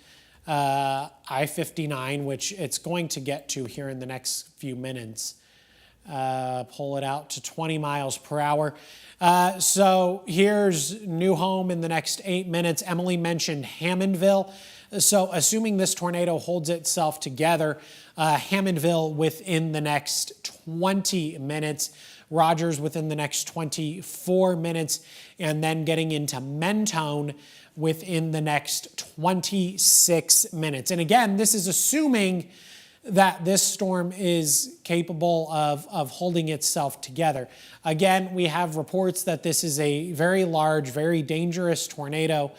I-59, which it's going to get to here in the next few minutes. Pull it out to 20 miles per hour. So here's new home in the next 8 minutes. Emily mentioned Hammondville. So assuming this tornado holds itself together, Hammondville within the next 20 minutes, Rogers within the next 24 minutes, and then getting into Mentone within the next 26 minutes. And again, this is assuming that this storm is capable of holding itself together. Again, we have reports that this is a very large, very dangerous tornado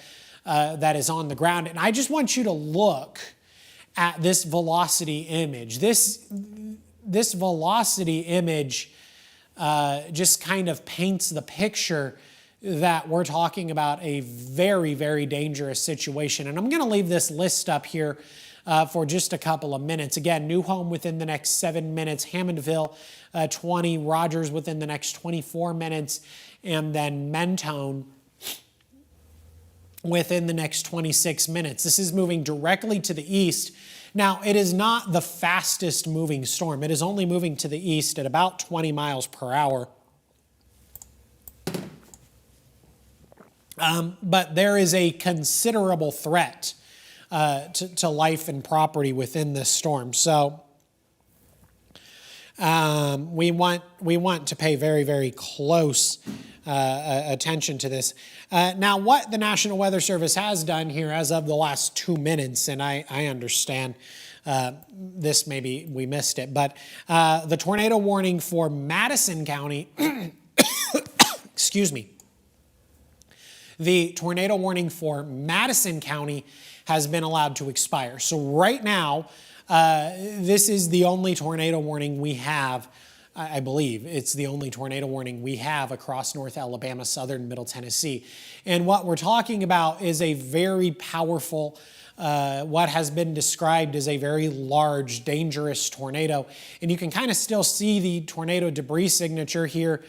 that is on the ground. And I just want you to look at this velocity image. This velocity image just kind of paints the picture that we're talking about a very, very dangerous situation. And I'm going to leave this list up here for just a couple of minutes. Again, new home within the next 7 minutes, Hammondville 20, Rogers within the next 24 minutes, and then Mentone within the next 26 minutes. This is moving directly to the east. Now, it is not the fastest moving storm. It is only moving to the east at about 20 miles per hour. But there is a considerable threat to life and property within this storm. So we want to pay very, very close attention to this. Now, what the National Weather Service has done here as of the last 2 minutes, and I understand this, maybe we missed it, but the tornado warning for Madison County, excuse me, the tornado warning for Madison County has been allowed to expire. So right now, this is the only tornado warning we have. I believe it's the only tornado warning we have across North Alabama, southern Middle Tennessee. And what we're talking about is a very powerful, what has been described as a very large, dangerous tornado. And you can kind of still see the tornado debris signature here.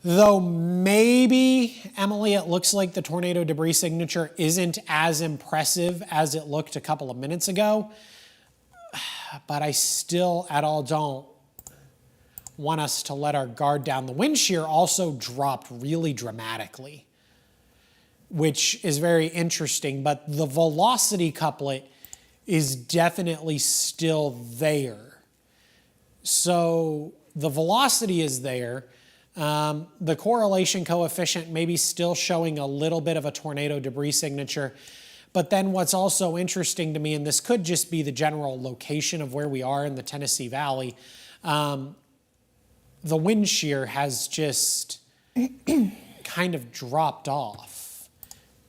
Though maybe, Emily, it looks like the tornado debris signature isn't as impressive as it looked a couple of minutes ago. But I still at all don't want us to let our guard down. The wind shear also dropped really dramatically, which is very interesting. But the velocity couplet is definitely still there. So the velocity is there. The correlation coefficient may be still showing a little bit of a tornado debris signature. But then what's also interesting to me, and this could just be the general location of where we are in the Tennessee Valley, the wind shear has just kind of dropped off,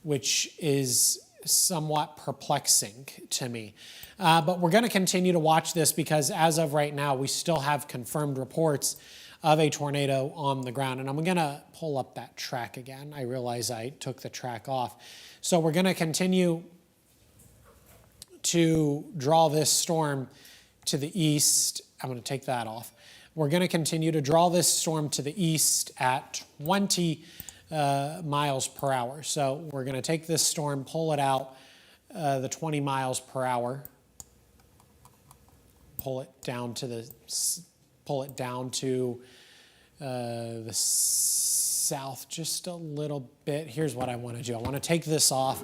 which is somewhat perplexing to me. But we're going to continue to watch this because as of right now, we still have confirmed reports of a tornado on the ground. And I'm going to pull up that track again. I realize I took the track off. So we're going to continue to draw this storm to the east. I'm going to take that off. We're going to continue to draw this storm to the east at 20 miles per hour. So we're going to take this storm, pull it out the 20 miles per hour, pull it down to the south just a little bit. Here's what I want to do. I want to take this off.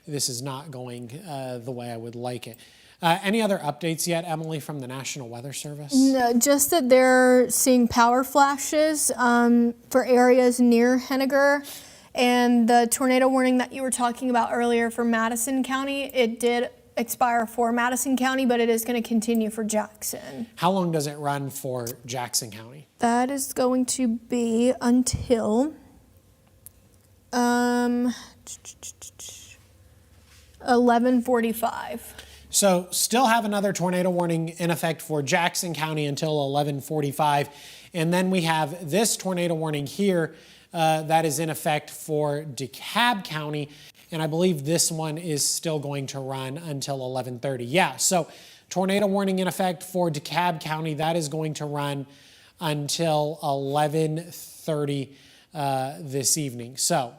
This is not going the way I would like it. Any other updates yet, Emily, from the National Weather Service? No, just that they're seeing power flashes for areas near Henagar. And the tornado warning that you were talking about earlier for Madison County, it did expire for Madison County, but it is going to continue for Jackson. How long does it run for Jackson County? That is going to be until 11:45. So still have another tornado warning in effect for Jackson County until 11:45. And then we have this tornado warning here that is in effect for DeKalb County. And I believe this one is still going to run until 11:30. Yeah, so tornado warning in effect for DeKalb County, that is going to run until 11:30 this evening. So,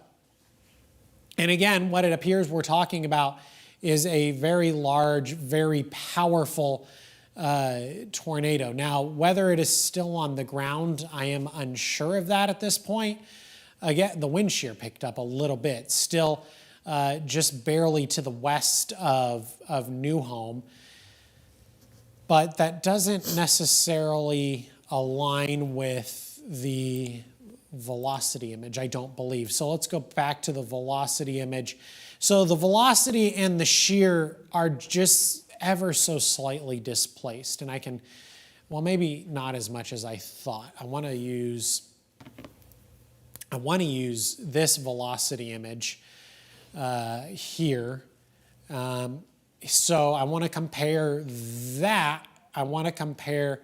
and again, what it appears we're talking about is a very large, very powerful tornado. Now, whether it is still on the ground, I am unsure of that at this point. Again, the wind shear picked up a little bit, still just barely to the west of New Home. But that doesn't necessarily align with the velocity image, I don't believe. So let's go back to the velocity image. So the velocity and the shear are just ever so slightly displaced. And I can, well, maybe not as much as I thought. I want to use this velocity image here. So I want to compare that. I want to compare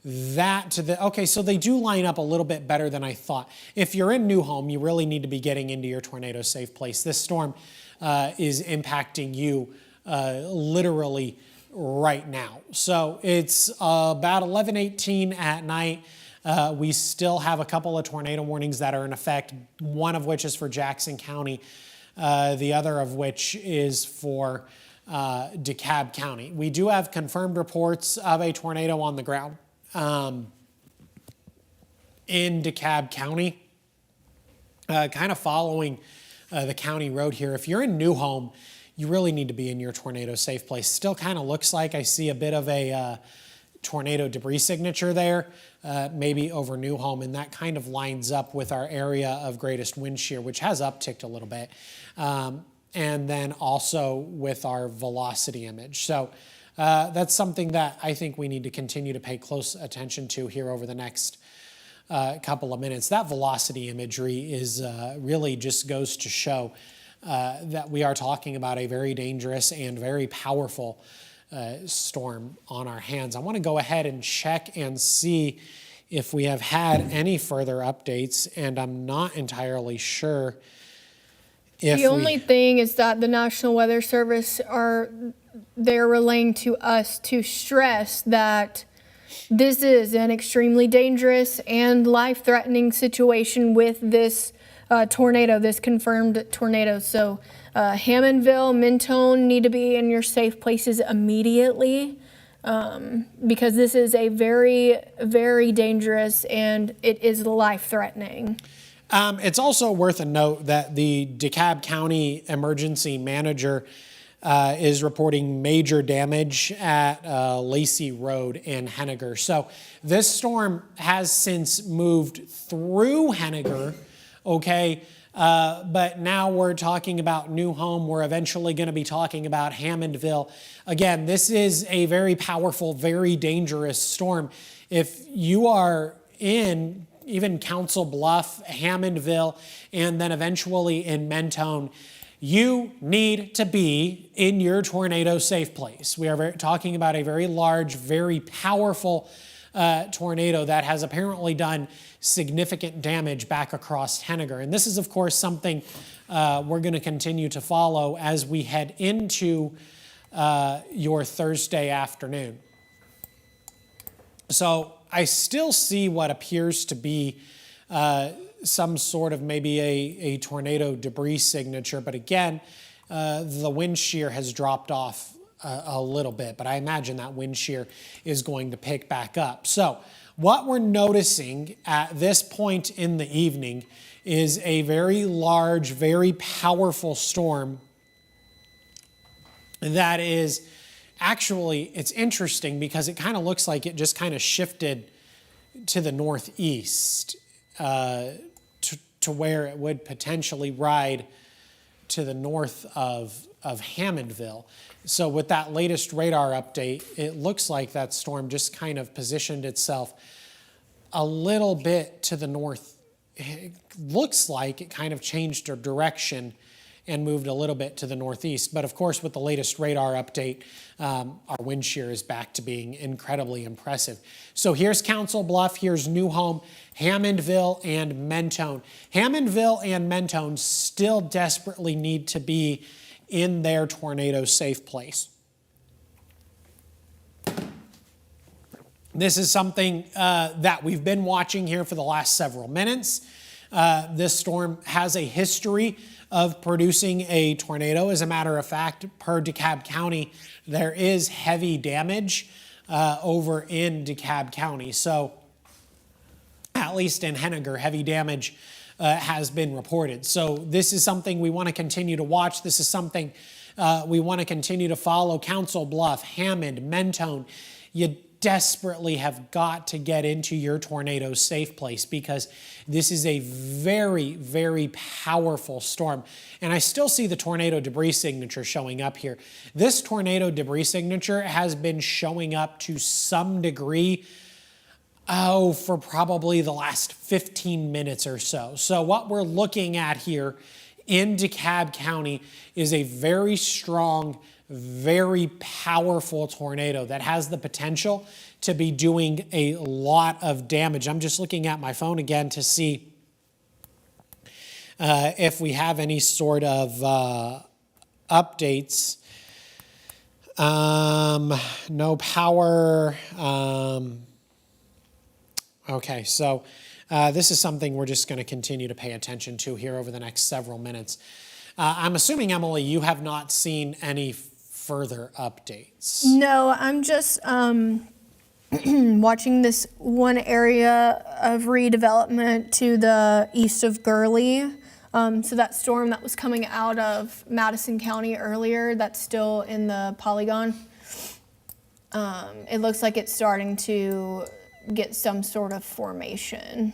that to the, okay, so they do line up a little bit better than I thought. If you're in New Home, you really need to be getting into your tornado safe place. This storm is impacting you literally right now. So it's about 11:18 at night. We still have a couple of tornado warnings that are in effect, one of which is for Jackson County, the other of which is for DeKalb County. We do have confirmed reports of a tornado on the ground in DeKalb County, kind of following the county road here. If you're in New Home, you really need to be in your tornado safe place. Still kind of looks like I see a bit of a tornado debris signature there, maybe over New Home, and that kind of lines up with our area of greatest wind shear, which has upticked a little bit, and then also with our velocity image. So that's something that I think we need to continue to pay close attention to here over the next couple of minutes. That velocity imagery is really just goes to show that we are talking about a very dangerous and very powerful storm on our hands. I want to go ahead and check and see if we have had any further updates, and I'm not entirely sure if the only thing is that the National Weather Service they're relaying to us to stress that this is an extremely dangerous and life-threatening situation with this tornado, this confirmed tornado. So Hammondville, Mentone need to be in your safe places immediately because this is a very, very dangerous and it is life-threatening. It's also worth a note that the DeKalb County emergency manager is reporting major damage at Lacey Road in Henagar. So this storm has since moved through Henagar, okay, but now we're talking about New Home. We're eventually going to be talking about Hammondville. Again, this is a very powerful, very dangerous storm. If you are in even Council Bluff, Hammondville, and then eventually in Mentone, you need to be in your tornado safe place. We are talking about a very large, very powerful tornado that has apparently done significant damage back across Henagar. And this is, of course, something we're going to continue to follow as we head into your Thursday afternoon. So I still see what appears to be some sort of maybe a tornado debris signature. But again, the wind shear has dropped off a little bit, but I imagine that wind shear is going to pick back up. So what we're noticing at this point in the evening is a very large, very powerful storm that is actually, it's interesting because it kind of looks like it just kind of shifted to the northeast to where it would potentially ride to the north of Hammondville. So with that latest radar update, it looks like that storm just kind of positioned itself a little bit to the north. It looks like it kind of changed their direction and moved a little bit to the northeast. But of course, with the latest radar update, our wind shear is back to being incredibly impressive. So here's Council Bluff, here's New Home, Hammondville, and Mentone. Hammondville and Mentone still desperately need to be in their tornado safe place. This is something that we've been watching here for the last several minutes. This storm has a history of producing a tornado. As a matter of fact, per DeKalb County, there is heavy damage over in DeKalb County. So at least in Henagar, heavy damage has been reported. So this is something we want to continue to watch. This is something we want to continue to follow. Council Bluff, Hammond, Mentone, you desperately have got to get into your tornado safe place because this is a very, very powerful storm. And I still see the tornado debris signature showing up here. This tornado debris signature has been showing up to some degree for probably the last 15 minutes or so. So what we're looking at here in DeKalb County is a very strong, very powerful tornado that has the potential to be doing a lot of damage. I'm just looking at my phone again to see if we have any sort of updates. No power. Okay, so this is something we're just going to continue to pay attention to here over the next several minutes. I'm assuming, Emily, you have not seen any further updates. No, I'm just watching this one area of redevelopment to the east of Gurley. So that storm that was coming out of Madison County earlier, that's still in the polygon. It looks like it's starting to get some sort of formation.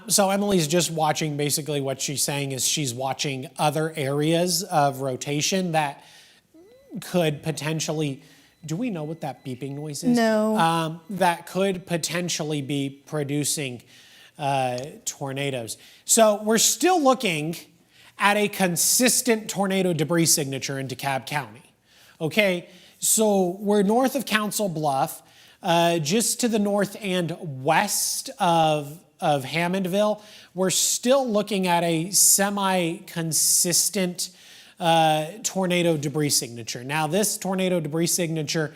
So Emily's just watching, basically what she's saying is she's watching other areas of rotation that could potentially, do we know what that beeping noise is? No. That could potentially be producing tornadoes. So we're still looking at a consistent tornado debris signature in DeKalb County. Okay, so we're north of Council Bluff, just to the north and west of Hammondville. We're still looking at a semi-consistent tornado debris signature. Now, this tornado debris signature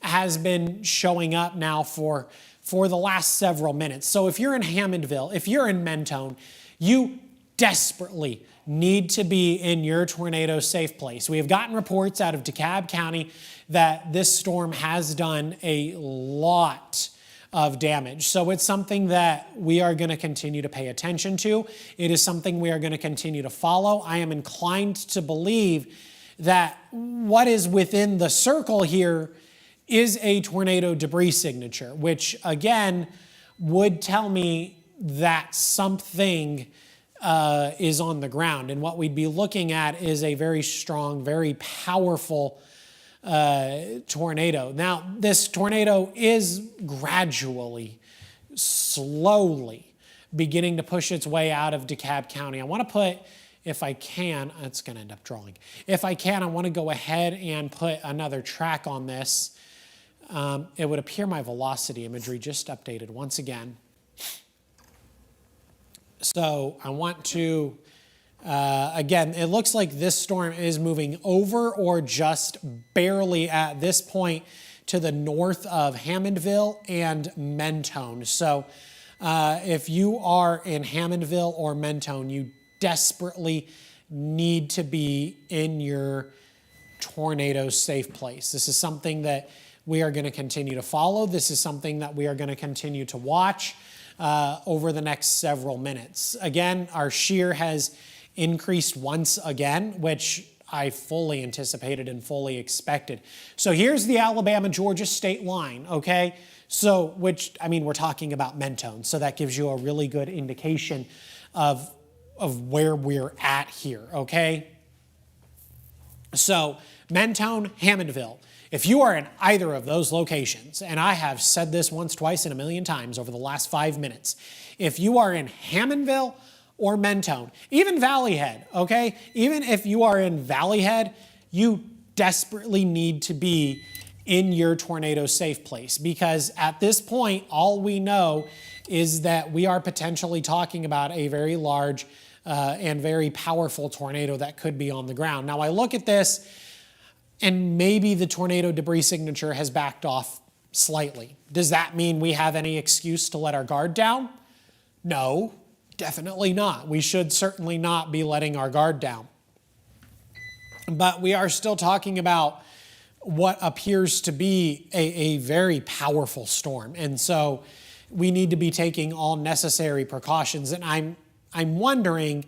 has been showing up now for the last several minutes. So if you're in Hammondville, if you're in Mentone, you desperately need to be in your tornado safe place. We have gotten reports out of DeKalb County that this storm has done a lot of damage. So it's something that we are going to continue to pay attention to. It is something we are going to continue to follow. I am inclined to believe that what is within the circle here is a tornado debris signature, which again would tell me that something is on the ground. And what we'd be looking at is a very strong, very powerful tornado. Now, this tornado is gradually, slowly beginning to push its way out of DeKalb County. I want to put, if I can, it's going to end up drawing. If I can, I want to go ahead and put another track on this. It would appear my velocity imagery just updated once again. So I want to, again, it looks like this storm is moving over or just barely at this point to the north of Hammondville and Mentone. So if you are in Hammondville or Mentone, you desperately need to be in your tornado safe place. This is something that we are going to continue to follow. This is something that we are going to continue to watch over the next several minutes. Again, our shear has increased once again, which I fully anticipated and fully expected. So here's the Alabama-Georgia state line, okay? So, which, I mean, we're talking about Mentone, so that gives you a really good indication of where we're at here, okay? So, Mentone, Hammondville. If you are in either of those locations, and I have said this once, twice, and a million times over the last 5 minutes, if you are in Hammondville or Mentone, even Valley Head, okay? Even if you are in Valley Head, you desperately need to be in your tornado safe place, because at this point, all we know is that we are potentially talking about a very large and very powerful tornado that could be on the ground. Now, I look at this, and maybe the tornado debris signature has backed off slightly. Does that mean we have any excuse to let our guard down? No, definitely not. We should certainly not be letting our guard down. But we are still talking about what appears to be a very powerful storm. And so we need to be taking all necessary precautions. And I'm wondering,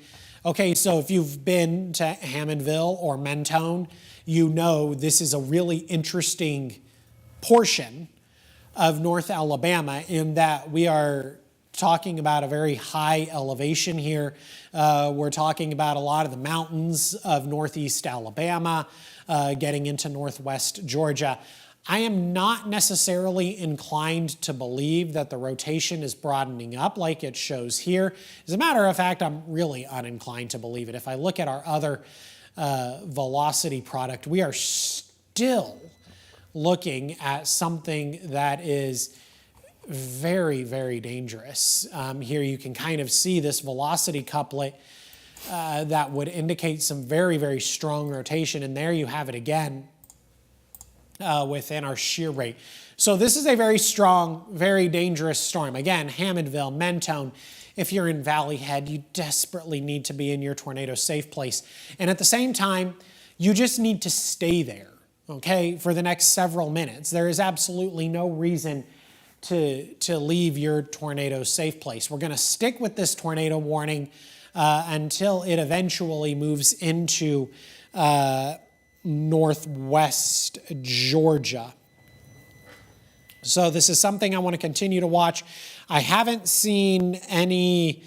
okay, so if you've been to Hammondville or Mentone, you know this is a really interesting portion of North Alabama in that we are talking about a very high elevation here. We're talking about a lot of the mountains of northeast Alabama, getting into northwest Georgia. I am not necessarily inclined to believe that the rotation is broadening up like it shows here. As a matter of fact, I'm really uninclined to believe it. If I look at our other velocity product, we are still looking at something that is very, very dangerous. Here you can kind of see this velocity couplet that would indicate some very, very strong rotation. And there you have it again within our shear rate. So this is a very strong, very dangerous storm. Again, Hammondville, Mentone. If you're in Valley Head, you desperately need to be in your tornado safe place. And at the same time, you just need to stay there, okay, for the next several minutes. There is absolutely no reason to leave your tornado safe place. We're going to stick with this tornado warning until it eventually moves into northwest Georgia. So this is something I want to continue to watch. I haven't seen any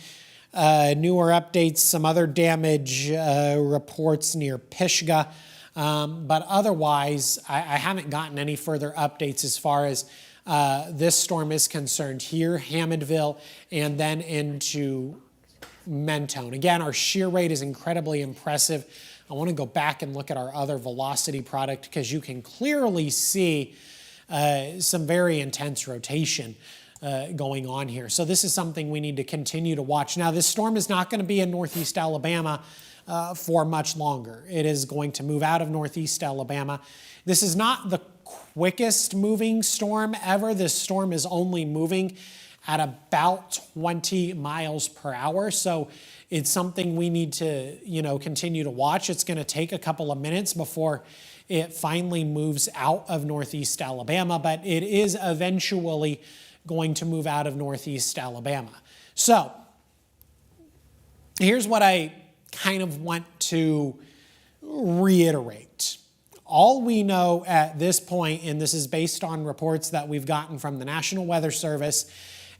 newer updates, some other damage reports near Pisgah, but otherwise I haven't gotten any further updates as far as this storm is concerned here, Hammondville, and then into Mentone. Again, our shear rate is incredibly impressive. I want to go back and look at our other velocity product because you can clearly see some very intense rotation going on here. So this is something we need to continue to watch. Now, this storm is not going to be in northeast Alabama for much longer. It is going to move out of northeast Alabama. This is not the quickest moving storm ever. This storm is only moving at about 20 miles per hour. So it's something we need to, continue to watch. It's going to take a couple of minutes before it finally moves out of northeast Alabama, but it is eventually going to move out of northeast Alabama. So here's what I kind of want to reiterate. All we know at this point, and this is based on reports that we've gotten from the National Weather Service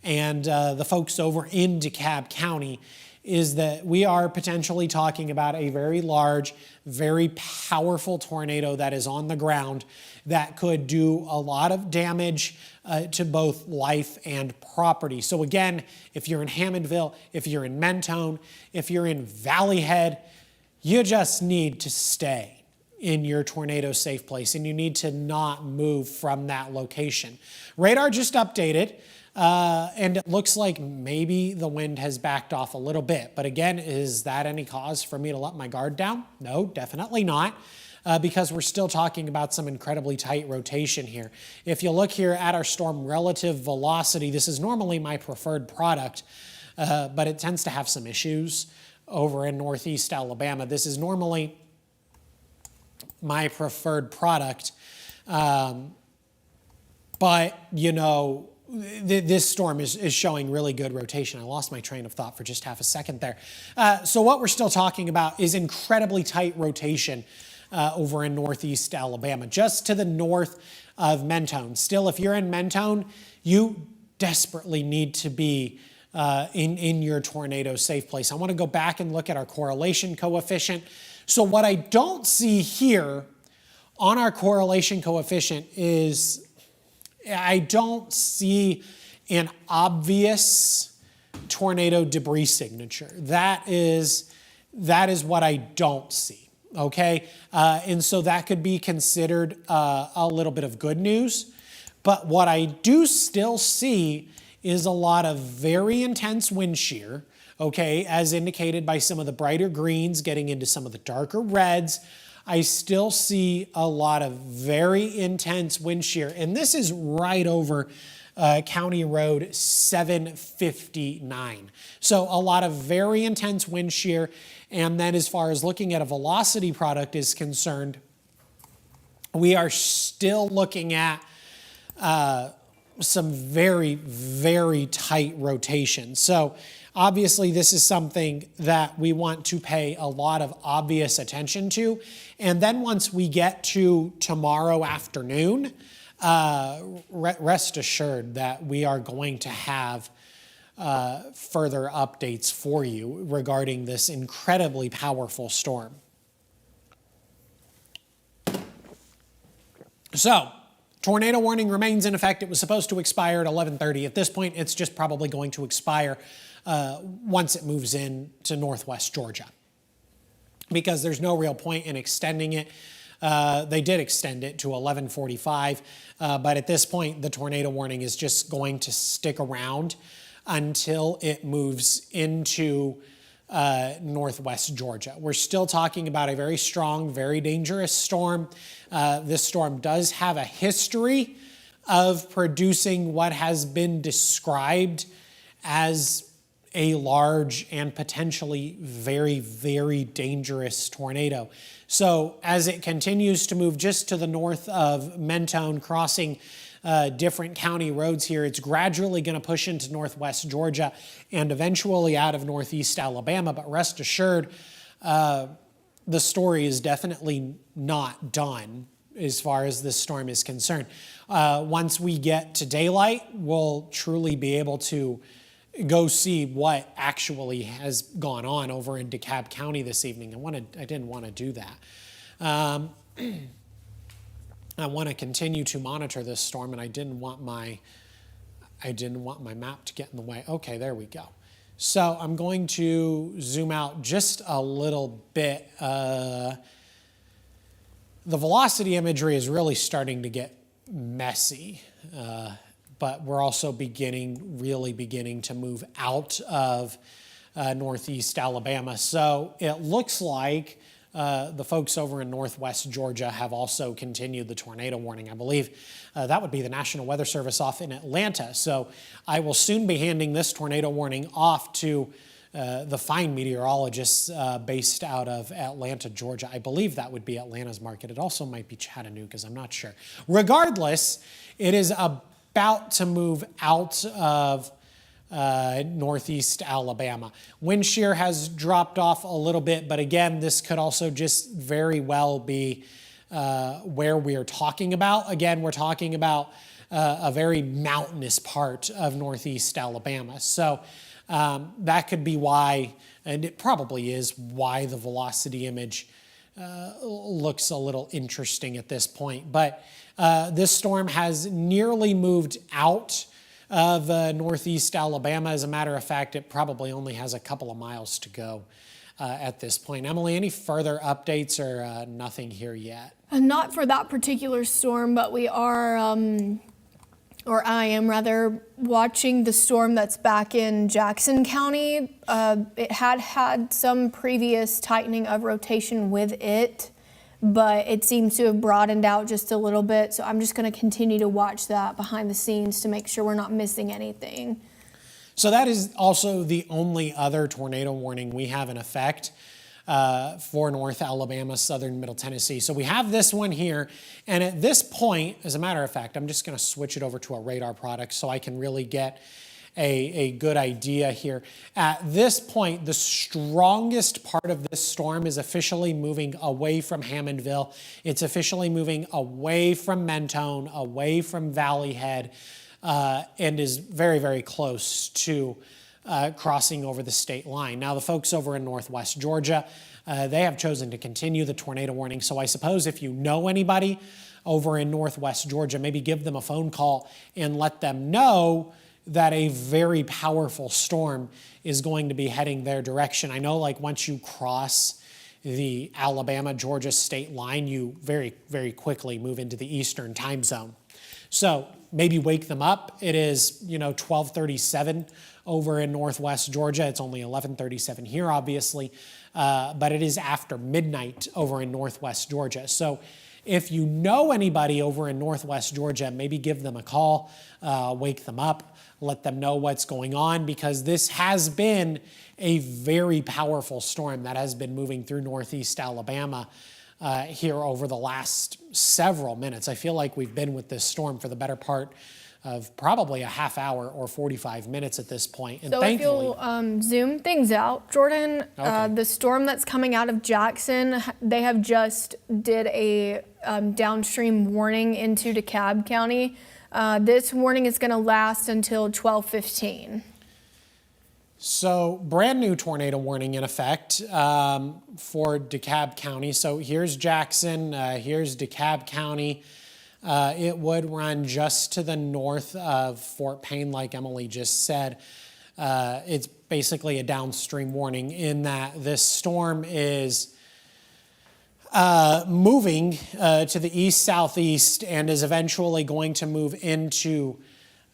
and the folks over in DeKalb County, is that we are potentially talking about a very large, very powerful tornado that is on the ground that could do a lot of damage to both life and property. So again, if you're in Hammondville, if you're in Mentone, if you're in Valley Head, you just need to stay in your tornado safe place and you need to not move from that location. Radar just updated. And it looks like maybe the wind has backed off a little bit. But again, is that any cause for me to let my guard down? No, definitely not, because we're still talking about some incredibly tight rotation here. If you look here at our storm relative velocity, this is normally my preferred product, but it tends to have some issues over in northeast Alabama. This is normally my preferred product, but this storm is showing really good rotation. I lost my train of thought for just half a second there. So what we're still talking about is incredibly tight rotation over in northeast Alabama, just to the north of Mentone. Still, if you're in Mentone, you desperately need to be in your tornado safe place. I want to go back and look at our correlation coefficient. So what I don't see here on our correlation coefficient is I don't see an obvious tornado debris signature. That is what I don't see, okay? And so that could be considered a little bit of good news. But what I do still see is a lot of very intense wind shear, okay, as indicated by some of the brighter greens getting into some of the darker reds. I still see a lot of very intense wind shear. And this is right over County Road 759. So a lot of very intense wind shear. And then as far as looking at a velocity product is concerned, we are still looking at some very, very tight rotation. So obviously this is something that we want to pay a lot of obvious attention to. And then once we get to tomorrow afternoon, rest assured that we are going to have further updates for you regarding this incredibly powerful storm. So, tornado warning remains in effect. It was supposed to expire at 11:30. At this point, it's just probably going to expire once it moves in to northwest Georgia, because there's no real point in extending it. They did extend it to 11:45, but at this point, the tornado warning is just going to stick around until it moves into northwest Georgia. We're still talking about a very strong, very dangerous storm. This storm does have a history of producing what has been described as a large and potentially very, very dangerous tornado. So as it continues to move just to the north of Mentone, crossing different county roads here, it's gradually going to push into northwest Georgia and eventually out of northeast Alabama. But rest assured, the story is definitely not done as far as this storm is concerned. Once we get to daylight, we'll truly be able to go see what actually has gone on over in DeKalb County this evening. I didn't want to do that. I want to continue to monitor this storm, and I didn't want my map to get in the way. Okay, there we go. So I'm going to zoom out just a little bit. The velocity imagery is really starting to get messy, but we're also really beginning to move out of northeast Alabama. So it looks like the folks over in northwest Georgia have also continued the tornado warning. I believe that would be the National Weather Service off in Atlanta. So I will soon be handing this tornado warning off to the fine meteorologists based out of Atlanta, Georgia. I believe that would be Atlanta's market. It also might be Chattanooga's, I'm not sure. Regardless, it is about to move out of northeast Alabama. Wind shear has dropped off a little bit, but again, this could also just very well be where we're talking about. Again, we're talking about a very mountainous part of northeast Alabama. So that could be why, and it probably is why the velocity image looks a little interesting at this point. But this storm has nearly moved out of northeast Alabama. As a matter of fact, it probably only has a couple of miles to go at this point. Emily, any further updates or nothing here yet? Not for that particular storm, but we are, or I am rather, watching the storm that's back in Jackson County. It had some previous tightening of rotation with it, but it seems to have broadened out just a little bit. So I'm just going to continue to watch that behind the scenes to make sure we're not missing anything. So that is also the only other tornado warning we have in effect for North Alabama, southern Middle Tennessee. So we have this one here. And at this point, as a matter of fact, I'm just going to switch it over to a radar product so I can really get a good idea here. At this point, the strongest part of this storm is officially moving away from Hammondville. It's officially moving away from Mentone, away from Valley Head, and is very, very close to crossing over the state line. Now, the folks over in northwest Georgia, they have chosen to continue the tornado warning. So I suppose if you know anybody over in northwest Georgia, maybe give them a phone call and let them know that a very powerful storm is going to be heading their direction. I know, like, once you cross the Alabama-Georgia state line, you very, very quickly move into the Eastern time zone. So maybe wake them up. It is, 12:37 over in northwest Georgia. It's only 11:37 here, obviously, but it is after midnight over in northwest Georgia. So if you know anybody over in northwest Georgia, maybe give them a call, wake them up, let them know what's going on, because this has been a very powerful storm that has been moving through northeast Alabama here over the last several minutes. I feel like we've been with this storm for the better part of probably a half hour or 45 minutes at this point. And so thankfully, if you'll zoom things out, Jordan, Okay. the storm that's coming out of Jackson, they have just did a downstream warning into DeKalb County. This warning is going to last until 12:15. so brand new tornado warning in effect for DeKalb County. So here's Jackson, here's DeKalb County. It would run just to the north of Fort Payne, like Emily just said. It's basically a downstream warning in that this storm is moving to the east-southeast and is eventually going to move into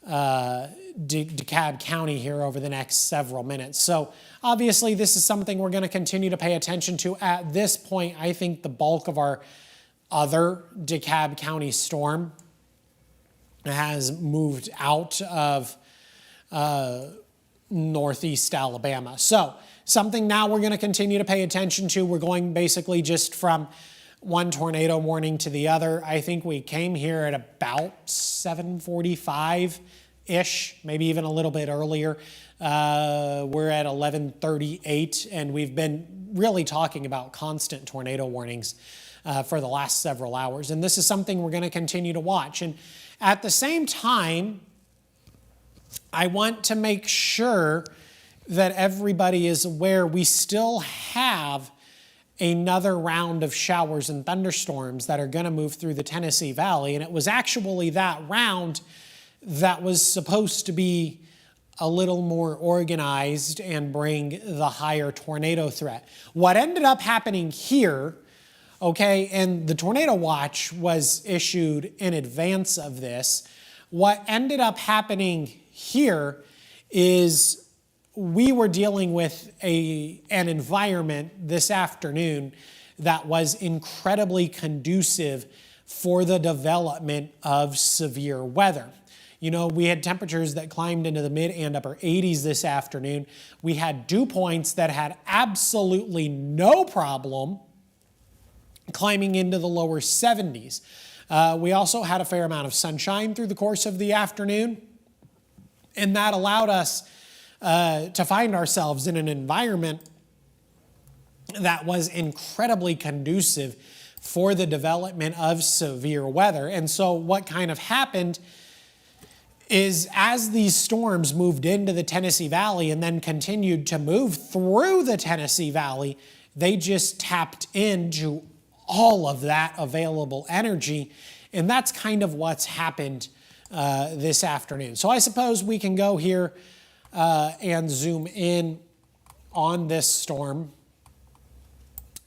DeKalb County here over the next several minutes. So obviously this is something we're going to continue to pay attention to. At this point, I think the bulk of our other DeKalb County storm has moved out of northeast Alabama. So something now we're going to continue to pay attention to. We're going basically just from one tornado warning to the other. I think we came here at about 7:45-ish, maybe even a little bit earlier. We're at 11:38, and we've been really talking about constant tornado warnings for the last several hours. And this is something we're going to continue to watch. And at the same time, I want to make sure that everybody is aware we still have another round of showers and thunderstorms that are going to move through the Tennessee Valley. And it was actually that round that was supposed to be a little more organized and bring the higher tornado threat. What ended up happening here, okay, and the tornado watch was issued in advance of this. What ended up happening here is we were dealing with an environment this afternoon that was incredibly conducive for the development of severe weather. You know, we had temperatures that climbed into the mid and upper 80s this afternoon. We had dew points that had absolutely no problem climbing into the lower 70s. We also had a fair amount of sunshine through the course of the afternoon, and that allowed us to find ourselves in an environment that was incredibly conducive for the development of severe weather. And so what kind of happened is as these storms moved into the Tennessee Valley and then continued to move through the Tennessee Valley, they just tapped into all of that available energy. And that's kind of what's happened this afternoon. So I suppose we can go here and zoom in on this storm.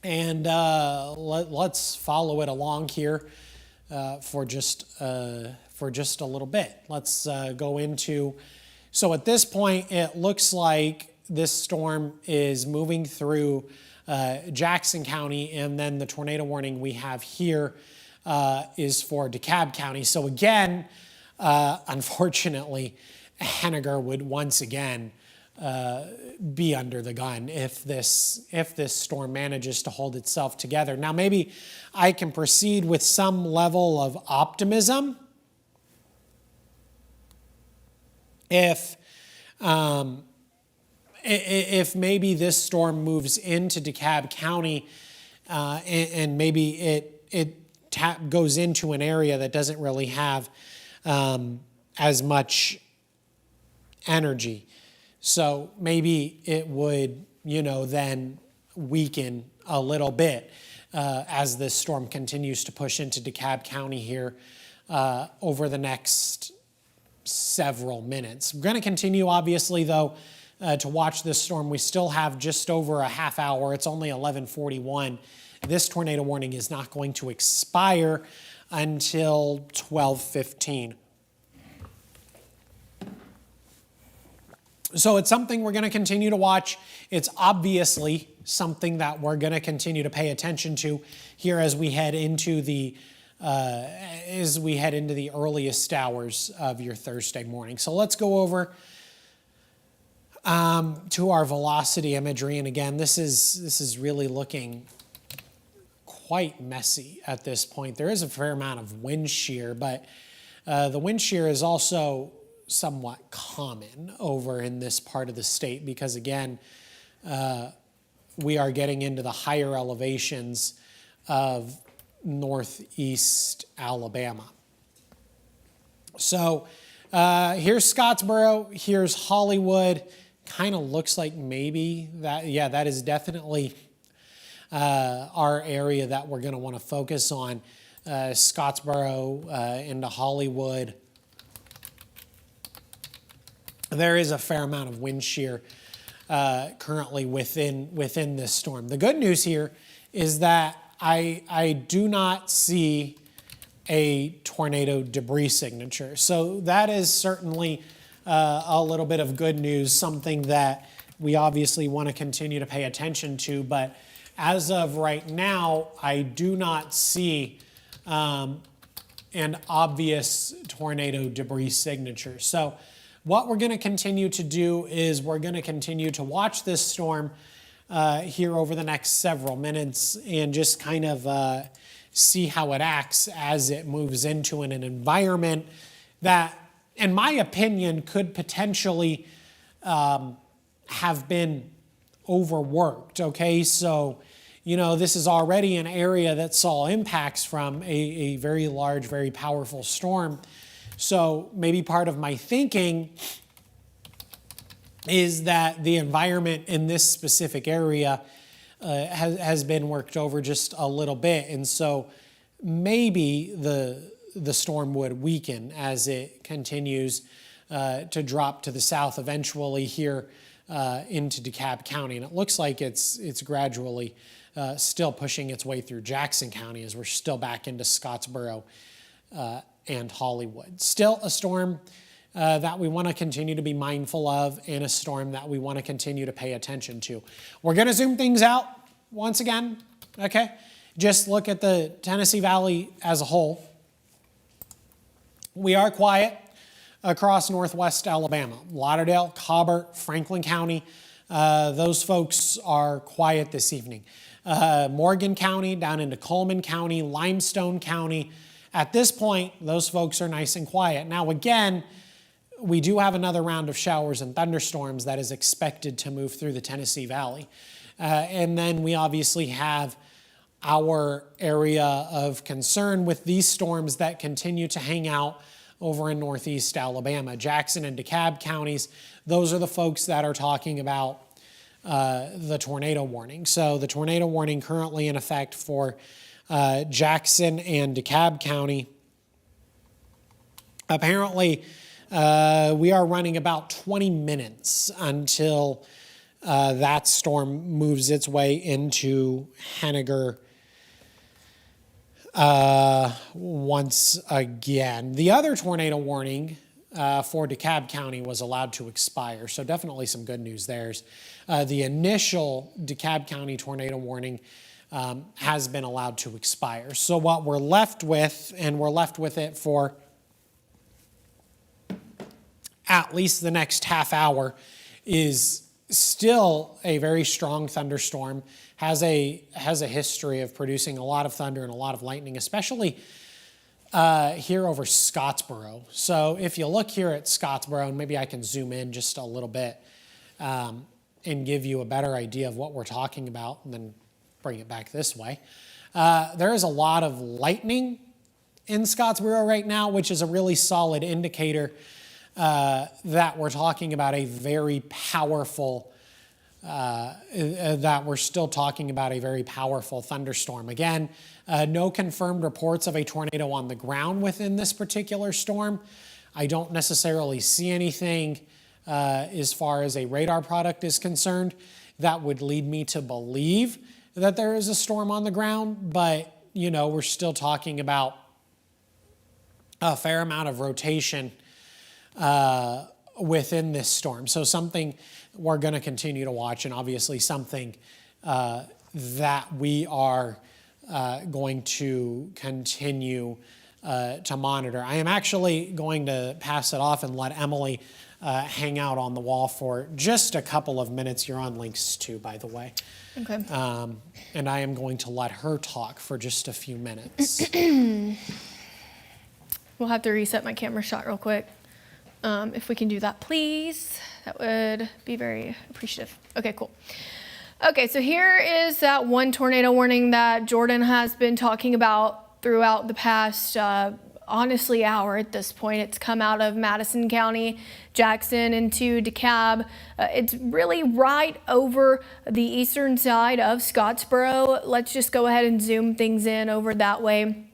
And let's follow it along here for just a little bit. Let's go into, so at this point, it looks like this storm is moving through Jackson County, and then the tornado warning we have here is for DeKalb County. So again, unfortunately, Henagar would once again be under the gun if this storm manages to hold itself together. Now, maybe I can proceed with some level of optimism if maybe this storm moves into DeKalb County and maybe it goes into an area that doesn't really have as much energy. So maybe it would, then weaken a little bit as this storm continues to push into DeKalb County here over the next several minutes. We're going to continue, obviously, though, to watch this storm. We still have just over a half hour. It's only 11:41. This tornado warning is not going to expire until 12:15. So it's something we're going to continue to watch. It's obviously something that we're going to continue to pay attention to here as we head into the earliest hours of your Thursday morning. So let's go over to our velocity imagery, and again, this is really looking quite messy at this point. There is a fair amount of wind shear, but the wind shear is also somewhat common over in this part of the state because, again, we are getting into the higher elevations of northeast Alabama. So here's Scottsboro, here's Hollywood. Kind of looks like maybe that, yeah, that is definitely our area that we're going to want to focus on. Scottsboro into Hollywood. There is a fair amount of wind shear currently within this storm. The good news here is that I do not see a tornado debris signature. So that is certainly a little bit of good news, something that we obviously want to continue to pay attention to. But as of right now, I do not see an obvious tornado debris signature. So what we're going to continue to do is we're going to continue to watch this storm here over the next several minutes and just kind of see how it acts as it moves into an environment that, in my opinion, could potentially have been overworked, okay? So, you know, this is already an area that saw impacts from a very large, very powerful storm. So maybe part of my thinking is that the environment in this specific area has been worked over just a little bit. And so maybe the storm would weaken as it continues to drop to the south eventually here into DeKalb County. And it looks like it's gradually still pushing its way through Jackson County as we're still back into Scottsboro and Hollywood. Still a storm that we want to continue to be mindful of and a storm that we want to continue to pay attention to. We're going to zoom things out once again, okay? Just look at the Tennessee Valley as a whole. We are quiet across northwest Alabama. Lauderdale, Cobbart, Franklin County, those folks are quiet this evening. Morgan County, down into Coleman County, Limestone County. At this point, those folks are nice and quiet. Now, again, we do have another round of showers and thunderstorms that is expected to move through the Tennessee Valley. And then we obviously have our area of concern with these storms that continue to hang out over in northeast Alabama. Jackson and DeKalb counties, those are the folks that are talking about the tornado warning. So the tornado warning currently in effect for Jackson and DeKalb County. Apparently, we are running about 20 minutes until that storm moves its way into Henagar once again. The other tornado warning for DeKalb County was allowed to expire, so definitely some good news there. The initial DeKalb County tornado warning has been allowed to expire. So what we're left with, and we're left with it for at least the next half hour, is still a very strong thunderstorm, has a history of producing a lot of thunder and a lot of lightning, especially here over Scottsboro. So if you look here at Scottsboro, and maybe I can zoom in just a little bit and give you a better idea of what we're talking about, and then bring it back this way. There is a lot of lightning in Scottsboro right now, which is a really solid indicator that we're talking about a very powerful, that we're still talking about a very powerful thunderstorm. Again, no confirmed reports of a tornado on the ground within this particular storm. I don't necessarily see anything as far as a radar product is concerned that would lead me to believe that there is a storm on the ground, but you know, we're still talking about a fair amount of rotation within this storm. So something we're going to continue to watch, and obviously something that we are going to continue to monitor. I am actually going to pass it off and let Emily hang out on the wall for just a couple of minutes. You're on links 2, by the way. Okay. And I am going to let her talk for just a few minutes. We'll have to reset my camera shot real quick. If we can do that, please. That would be very appreciative. Okay, cool. Okay, so here is that one tornado warning that Jordan has been talking about throughout the past, honestly, hour at this point. It's come out of Madison County, Jackson into DeKalb. It's really right over the eastern side of Scottsboro. Let's just go ahead and zoom things in over that way,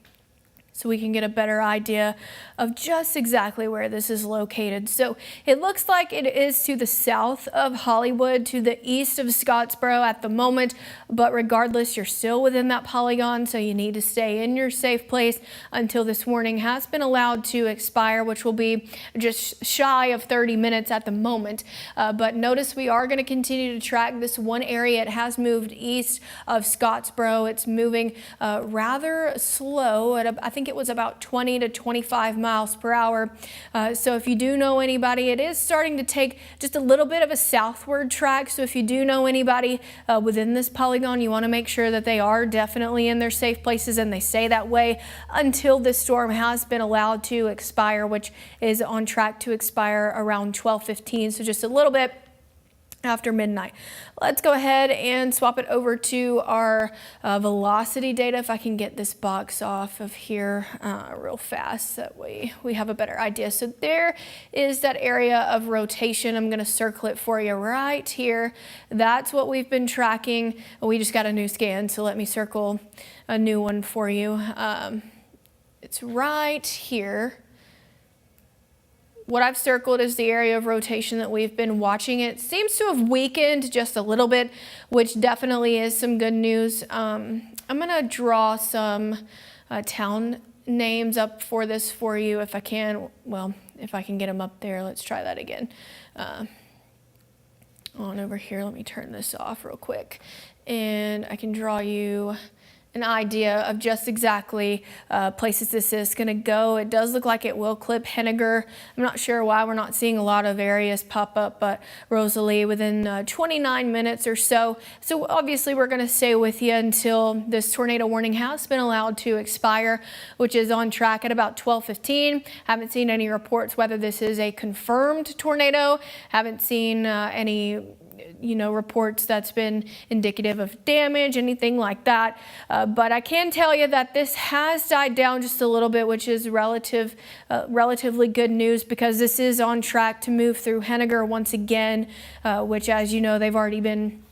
so we can get a better idea of just exactly where this is located. So it looks like it is to the south of Hollywood, to the east of Scottsboro at the moment, but regardless, you're still within that polygon, so you need to stay in your safe place until this warning has been allowed to expire, which will be just shy of 30 minutes at the moment. But notice we are going to continue to track this one area. It has moved east of Scottsboro. It's moving rather slow at, I think it was about 20 to 25 miles per hour. So if you do know anybody, it is starting to take just a little bit of a southward track. So if you do know anybody within this polygon, you want to make sure that they are definitely in their safe places, and they stay that way until this storm has been allowed to expire, which is on track to expire around 12:15. So just a little bit after midnight. Let's go ahead and swap it over to our velocity data. If I can get this box off of here real fast, that way we have a better idea. So there is that area of rotation. I'm going to circle it for you right here. That's what we've been tracking. We just got a new scan, so let me circle a new one for you. It's right here. What I've circled is the area of rotation that we've been watching. It seems to have weakened just a little bit, which definitely is some good news. I'm going to draw some town names up for this for you if I can. Well, if I can get them up there, let's try that again. On over here, let me turn this off real quick. And I can draw you an idea of just exactly places this is going to go. It does look like it will clip Henagar. I'm not sure why we're not seeing a lot of areas pop up, but Rosalie within 29 minutes or so. So obviously we're going to stay with you until this tornado warning has been allowed to expire, which is on track at about 12:15. Haven't seen any reports whether this is a confirmed tornado. Haven't seen any reports that's been indicative of damage, anything like that. But I can tell you that this has died down just a little bit, which is relatively good news, because this is on track to move through Henagar once again, which, as you know, they've already been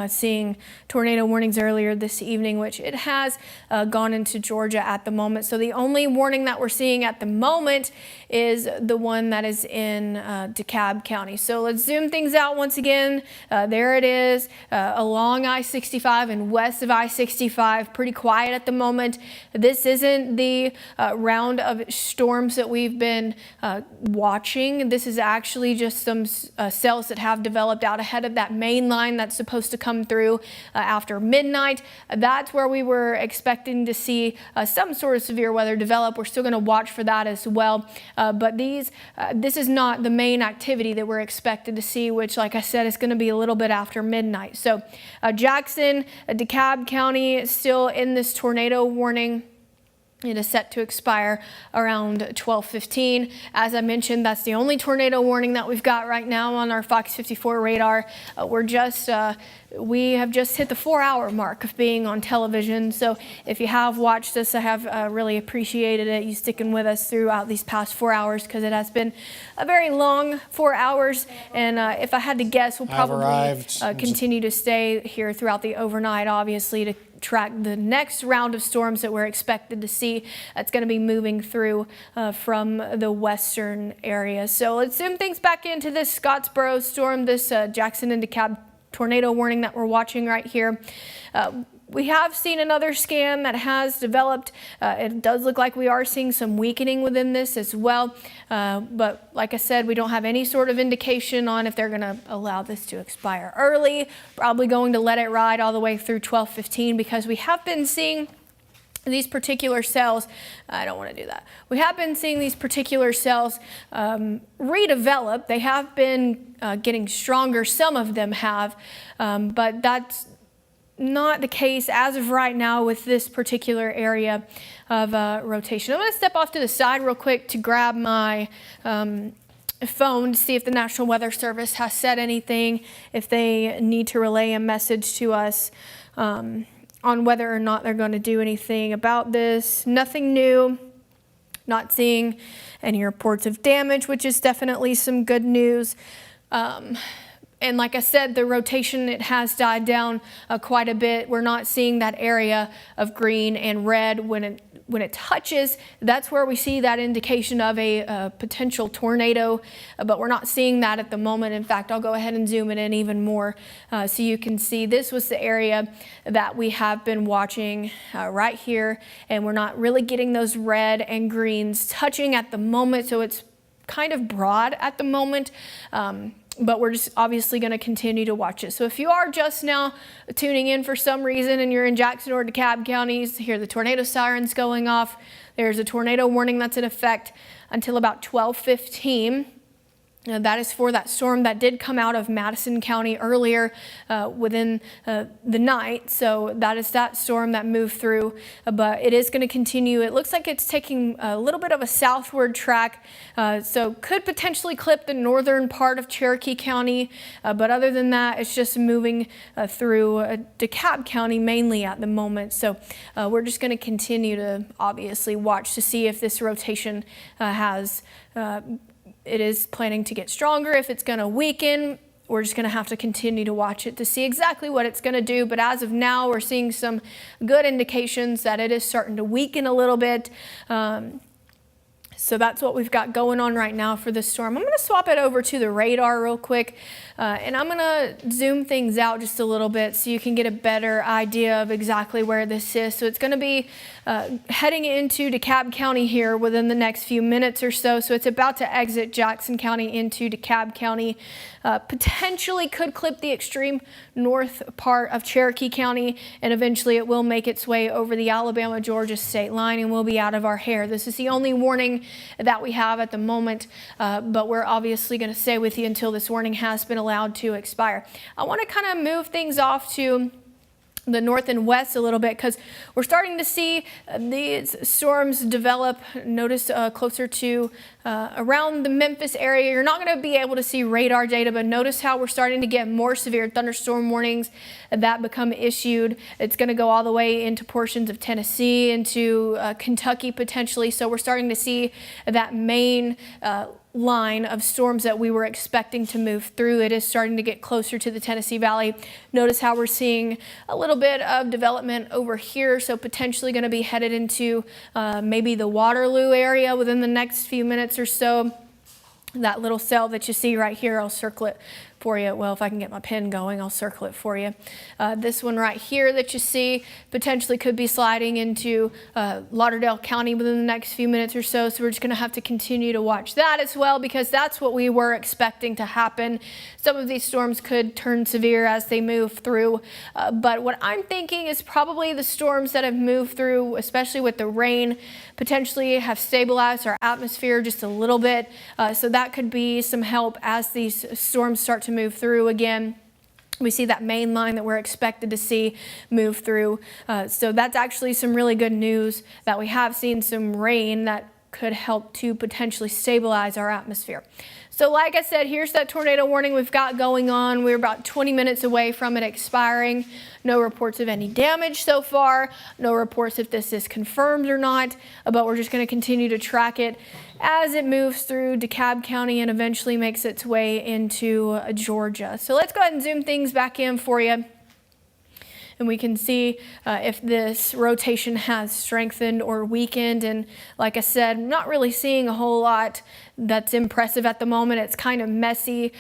seeing tornado warnings earlier this evening, which it has gone into Georgia at the moment. So the only warning that we're seeing at the moment is the one that is in DeKalb County. So let's zoom things out once again. There it is along I-65 and west of I-65. Pretty quiet at the moment. This isn't the round of storms that we've been watching. This is actually just some cells that have developed out ahead of that main line that's supposed to come through after midnight. That's where we were expecting to see some sort of severe weather develop. We're still going to watch for that as well. But this is not the main activity that we're expected to see, which, like I said, is going to be a little bit after midnight. So Jackson, DeKalb County is still in this tornado warning. It is set to expire around 12:15. As I mentioned, that's the only tornado warning that we've got right now on our FOX54 radar. We have just hit the 4-hour mark of being on television. So if you have watched this, I have really appreciated it, you sticking with us throughout these past 4 hours, because it has been a very long 4 hours. And if I had to guess, we'll probably continue to stay here throughout the overnight, obviously, to track the next round of storms that we're expected to see. That's going to be moving through from the western area. So let's zoom things back into this Scottsboro storm, this Jackson and DeKalb tornado warning that we're watching right here. We have seen another scan that has developed. It does look like we are seeing some weakening within this as well. But like I said, we don't have any sort of indication on if they're going to allow this to expire early. Probably going to let it ride all the way through 12:15, because we have been seeing these particular cells, I don't want to do that. We have been seeing these particular cells redevelop. They have been getting stronger, some of them have, but that's not the case as of right now with this particular area of rotation. I'm going to step off to the side real quick to grab my phone to see if the National Weather Service has said anything, if they need to relay a message to us on whether or not they're going to do anything about this. Nothing new, not seeing any reports of damage, which is definitely some good news. And like I said, the rotation, it has died down quite a bit. We're not seeing that area of green and red when it touches. That's where we see that indication of a potential tornado, but we're not seeing that at the moment. In fact, I'll go ahead and zoom it in even more so you can see this was the area that we have been watching right here, and we're not really getting those red and greens touching at the moment, so it's kind of broad at the moment. But we're just obviously going to continue to watch it. So if you are just now tuning in for some reason and you're in Jackson or DeKalb counties, hear the tornado sirens going off. There's a tornado warning that's in effect until about 12:15. That is for that storm that did come out of Madison County earlier within the night. So that is that storm that moved through, but it is going to continue. It looks like it's taking a little bit of a southward track, so could potentially clip the northern part of Cherokee County, but other than that, it's just moving through DeKalb County mainly at the moment. So we're just going to continue to obviously watch to see if this rotation it is planning to get stronger. If it's going to weaken, we're just going to have to continue to watch it to see exactly what it's going to do. But as of now, we're seeing some good indications that it is starting to weaken a little bit. So that's what we've got going on right now for this storm. I'm going to swap it over to the radar real quick, and I'm going to zoom things out just a little bit so you can get a better idea of exactly where this is. So it's going to be heading into DeKalb County here within the next few minutes or so. So it's about to exit Jackson County into DeKalb County. Potentially could clip the extreme north part of Cherokee County, and eventually it will make its way over the Alabama-Georgia state line and will be out of our hair. This is the only warning that we have at the moment, but we're obviously going to stay with you until this warning has been allowed to expire. I want to kind of move things off to the north and west a little bit because we're starting to see these storms develop. Notice closer to around the Memphis area. You're not going to be able to see radar data, but notice how we're starting to get more severe thunderstorm warnings that become issued. It's going to go all the way into portions of Tennessee, into Kentucky potentially. So we're starting to see that main line of storms that we were expecting to move through. It is starting to get closer to the Tennessee Valley. Notice how we're seeing a little bit of development over here, so potentially going to be headed into maybe the Waterloo area within the next few minutes or so. That little cell that you see right here, I'll circle it for you. Well, if I can get my pen going, I'll circle it for you. This one right here that you see potentially could be sliding into Lauderdale County within the next few minutes or so. So we're just going to have to continue to watch that as well, because that's what we were expecting to happen. Some of these storms could turn severe as they move through. But what I'm thinking is probably the storms that have moved through, especially with the rain, potentially have stabilized our atmosphere just a little bit. So that could be some help as these storms start to move through again. We see that main line that we're expected to see move through. So that's actually some really good news that we have seen some rain that could help to potentially stabilize our atmosphere. So like I said, here's that tornado warning we've got going on. We're about 20 minutes away from it expiring. No reports of any damage so far. No reports if this is confirmed or not, but we're just going to continue to track it as it moves through DeKalb County and eventually makes its way into Georgia. So let's go ahead and zoom things back in for you. And we can see if this rotation has strengthened or weakened. And like I said, I'm not really seeing a whole lot that's impressive at the moment. It's kind of messy.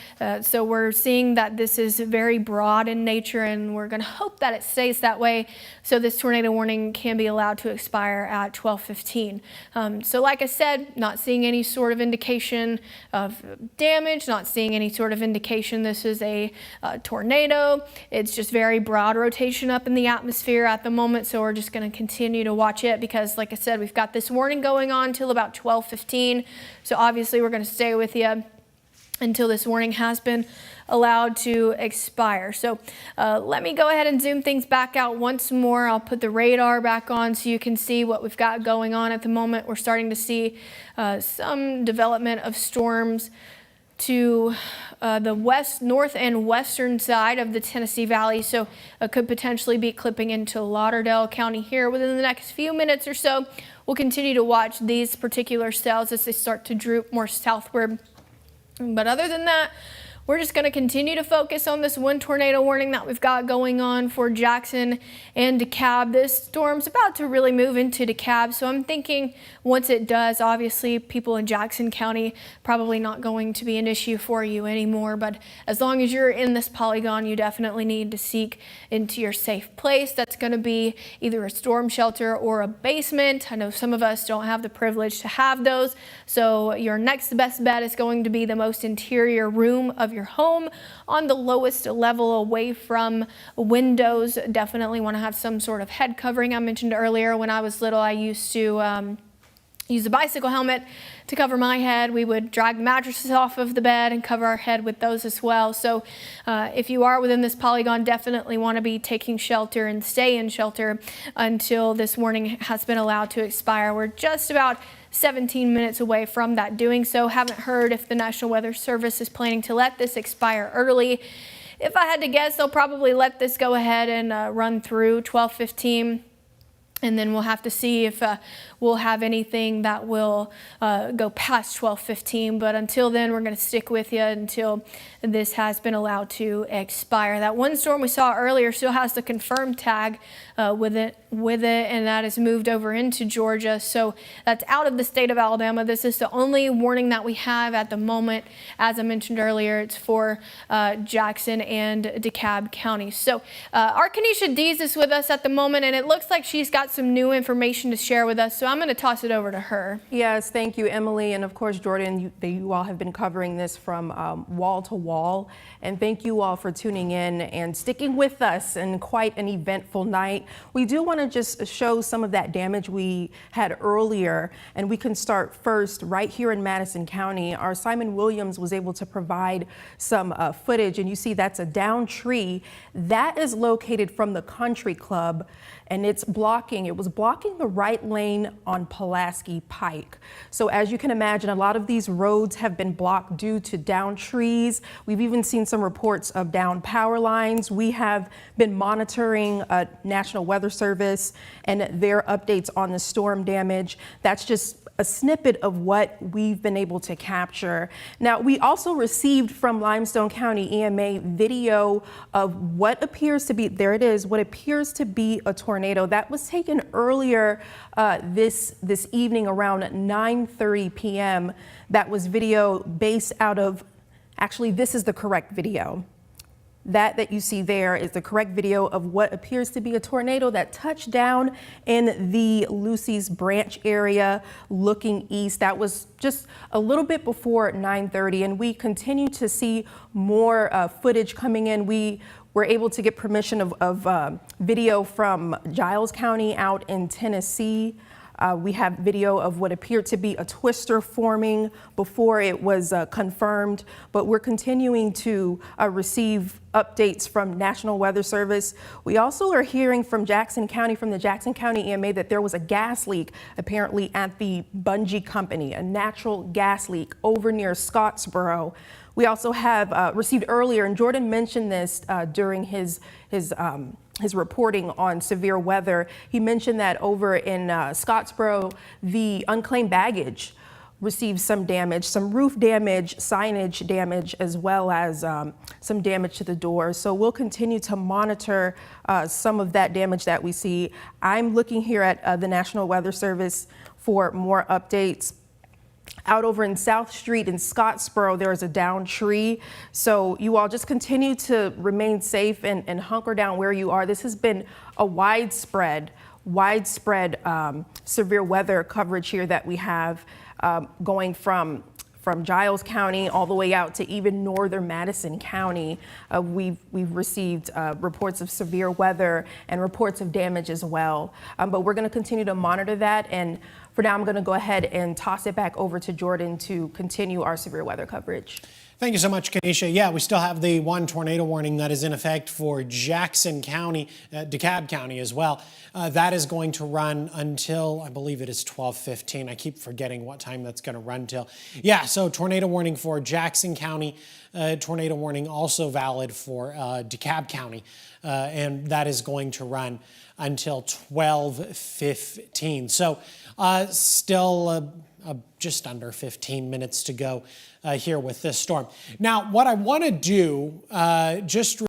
So we're seeing that this is very broad in nature, and we're going to hope that it stays that way. So this tornado warning can be allowed to expire at 12:15. So like I said, not seeing any sort of indication of damage, not seeing any sort of indication this is a tornado. It's just very broad rotation up in the atmosphere at the moment. So we're just going to continue to watch it because, like I said, we've got this warning going on till about 12:15. So obviously we're going to stay with you until this warning has been allowed to expire. So let me go ahead and zoom things back out once more. I'll put the radar back on so you can see what we've got going on at the moment. We're starting to see some development of storms to the west, north, and western side of the Tennessee Valley. So could potentially be clipping into Lauderdale County here within the next few minutes or so. We'll continue to watch these particular cells as they start to droop more southward. But other than that, we're just going to continue to focus on this one tornado warning that we've got going on for Jackson and DeKalb. This storm's about to really move into DeKalb, so I'm thinking once it does, obviously people in Jackson County probably not going to be an issue for you anymore, but as long as you're in this polygon, you definitely need to seek into your safe place. That's going to be either a storm shelter or a basement. I know some of us don't have the privilege to have those, so your next best bet is going to be the most interior room of your home on the lowest level away from windows. Definitely want to have some sort of head covering. I mentioned earlier when I was little, I used to use a bicycle helmet to cover my head. We would drag the mattresses off of the bed and cover our head with those as well. So if you are within this polygon, definitely want to be taking shelter and stay in shelter until this warning has been allowed to expire. We're just about 17 minutes away from that doing so. Haven't heard if the National Weather Service is planning to let this expire early. If I had to guess, they'll probably let this go ahead and run through 12:15. And then we'll have to see if we'll have anything that will go past 12:15. But until then, we're going to stick with you until this has been allowed to expire. That one storm we saw earlier still has the confirmed tag with it, and that is moved over into Georgia. So that's out of the state of Alabama. This is the only warning that we have at the moment. As I mentioned earlier, it's for Jackson and DeKalb County. So our Kenesha Dees is with us at the moment, and it looks like she's got some new information to share with us. So I'm going to toss it over to her. Yes, thank you, Emily. And of course, Jordan, you all have been covering this from wall to wall. And thank you all for tuning in and sticking with us in quite an eventful night. We do want to just show some of that damage we had earlier. And we can start first right here in Madison County. Our Simon Williams was able to provide some footage. And you see that's a downed tree. That is located from the country club. And it was blocking the right lane on Pulaski Pike. So as you can imagine, a lot of these roads have been blocked due to downed trees. We've even seen some reports of downed power lines. We have been monitoring National Weather Service and their updates on the storm damage. That's just a snippet of what we've been able to capture. Now, we also received from Limestone County EMA video of what appears to be, there it is, what appears to be a tornado that was taken earlier this evening around 9:30 p.m. That was video based out of, actually, this is the correct video. That you see there is the correct video of what appears to be a tornado that touched down in the Lucy's Branch area looking east. That was just a little bit before 9:30, and we continue to see more footage coming in. We were able to get permission of video from Giles County out in Tennessee. We have video of what appeared to be a twister forming before it was confirmed, but we're continuing to receive updates from National Weather Service. We also are hearing from Jackson County, from the Jackson County EMA, that there was a gas leak apparently at the Bungie Company, a natural gas leak over near Scottsboro. We also have received earlier, and Jordan mentioned this during his reporting on severe weather. He mentioned that over in Scottsboro, the unclaimed baggage received some damage, some roof damage, signage damage, as well as some damage to the doors. So we'll continue to monitor some of that damage that we see. I'm looking here at the National Weather Service for more updates. Out over in South Street in Scottsboro, there is a downed tree. So you all just continue to remain safe and hunker down where you are. This has been a widespread severe weather coverage here that we have going from Giles County all the way out to even northern Madison County. We've received reports of severe weather and reports of damage as well. But we're going to continue to monitor that. And for now, I'm going to go ahead and toss it back over to Jordan to continue our severe weather coverage. Thank you so much, Kanisha. Yeah, we still have the one tornado warning that is in effect for Jackson County, DeKalb County as well. That is going to run until, I believe it is 12:15. I keep forgetting what time that's going to run till. Yeah, so tornado warning for Jackson County, tornado warning also valid for DeKalb County, and that is going to run until 12:15. So still just under 15 minutes to go here with this storm. Now, what I want to do, just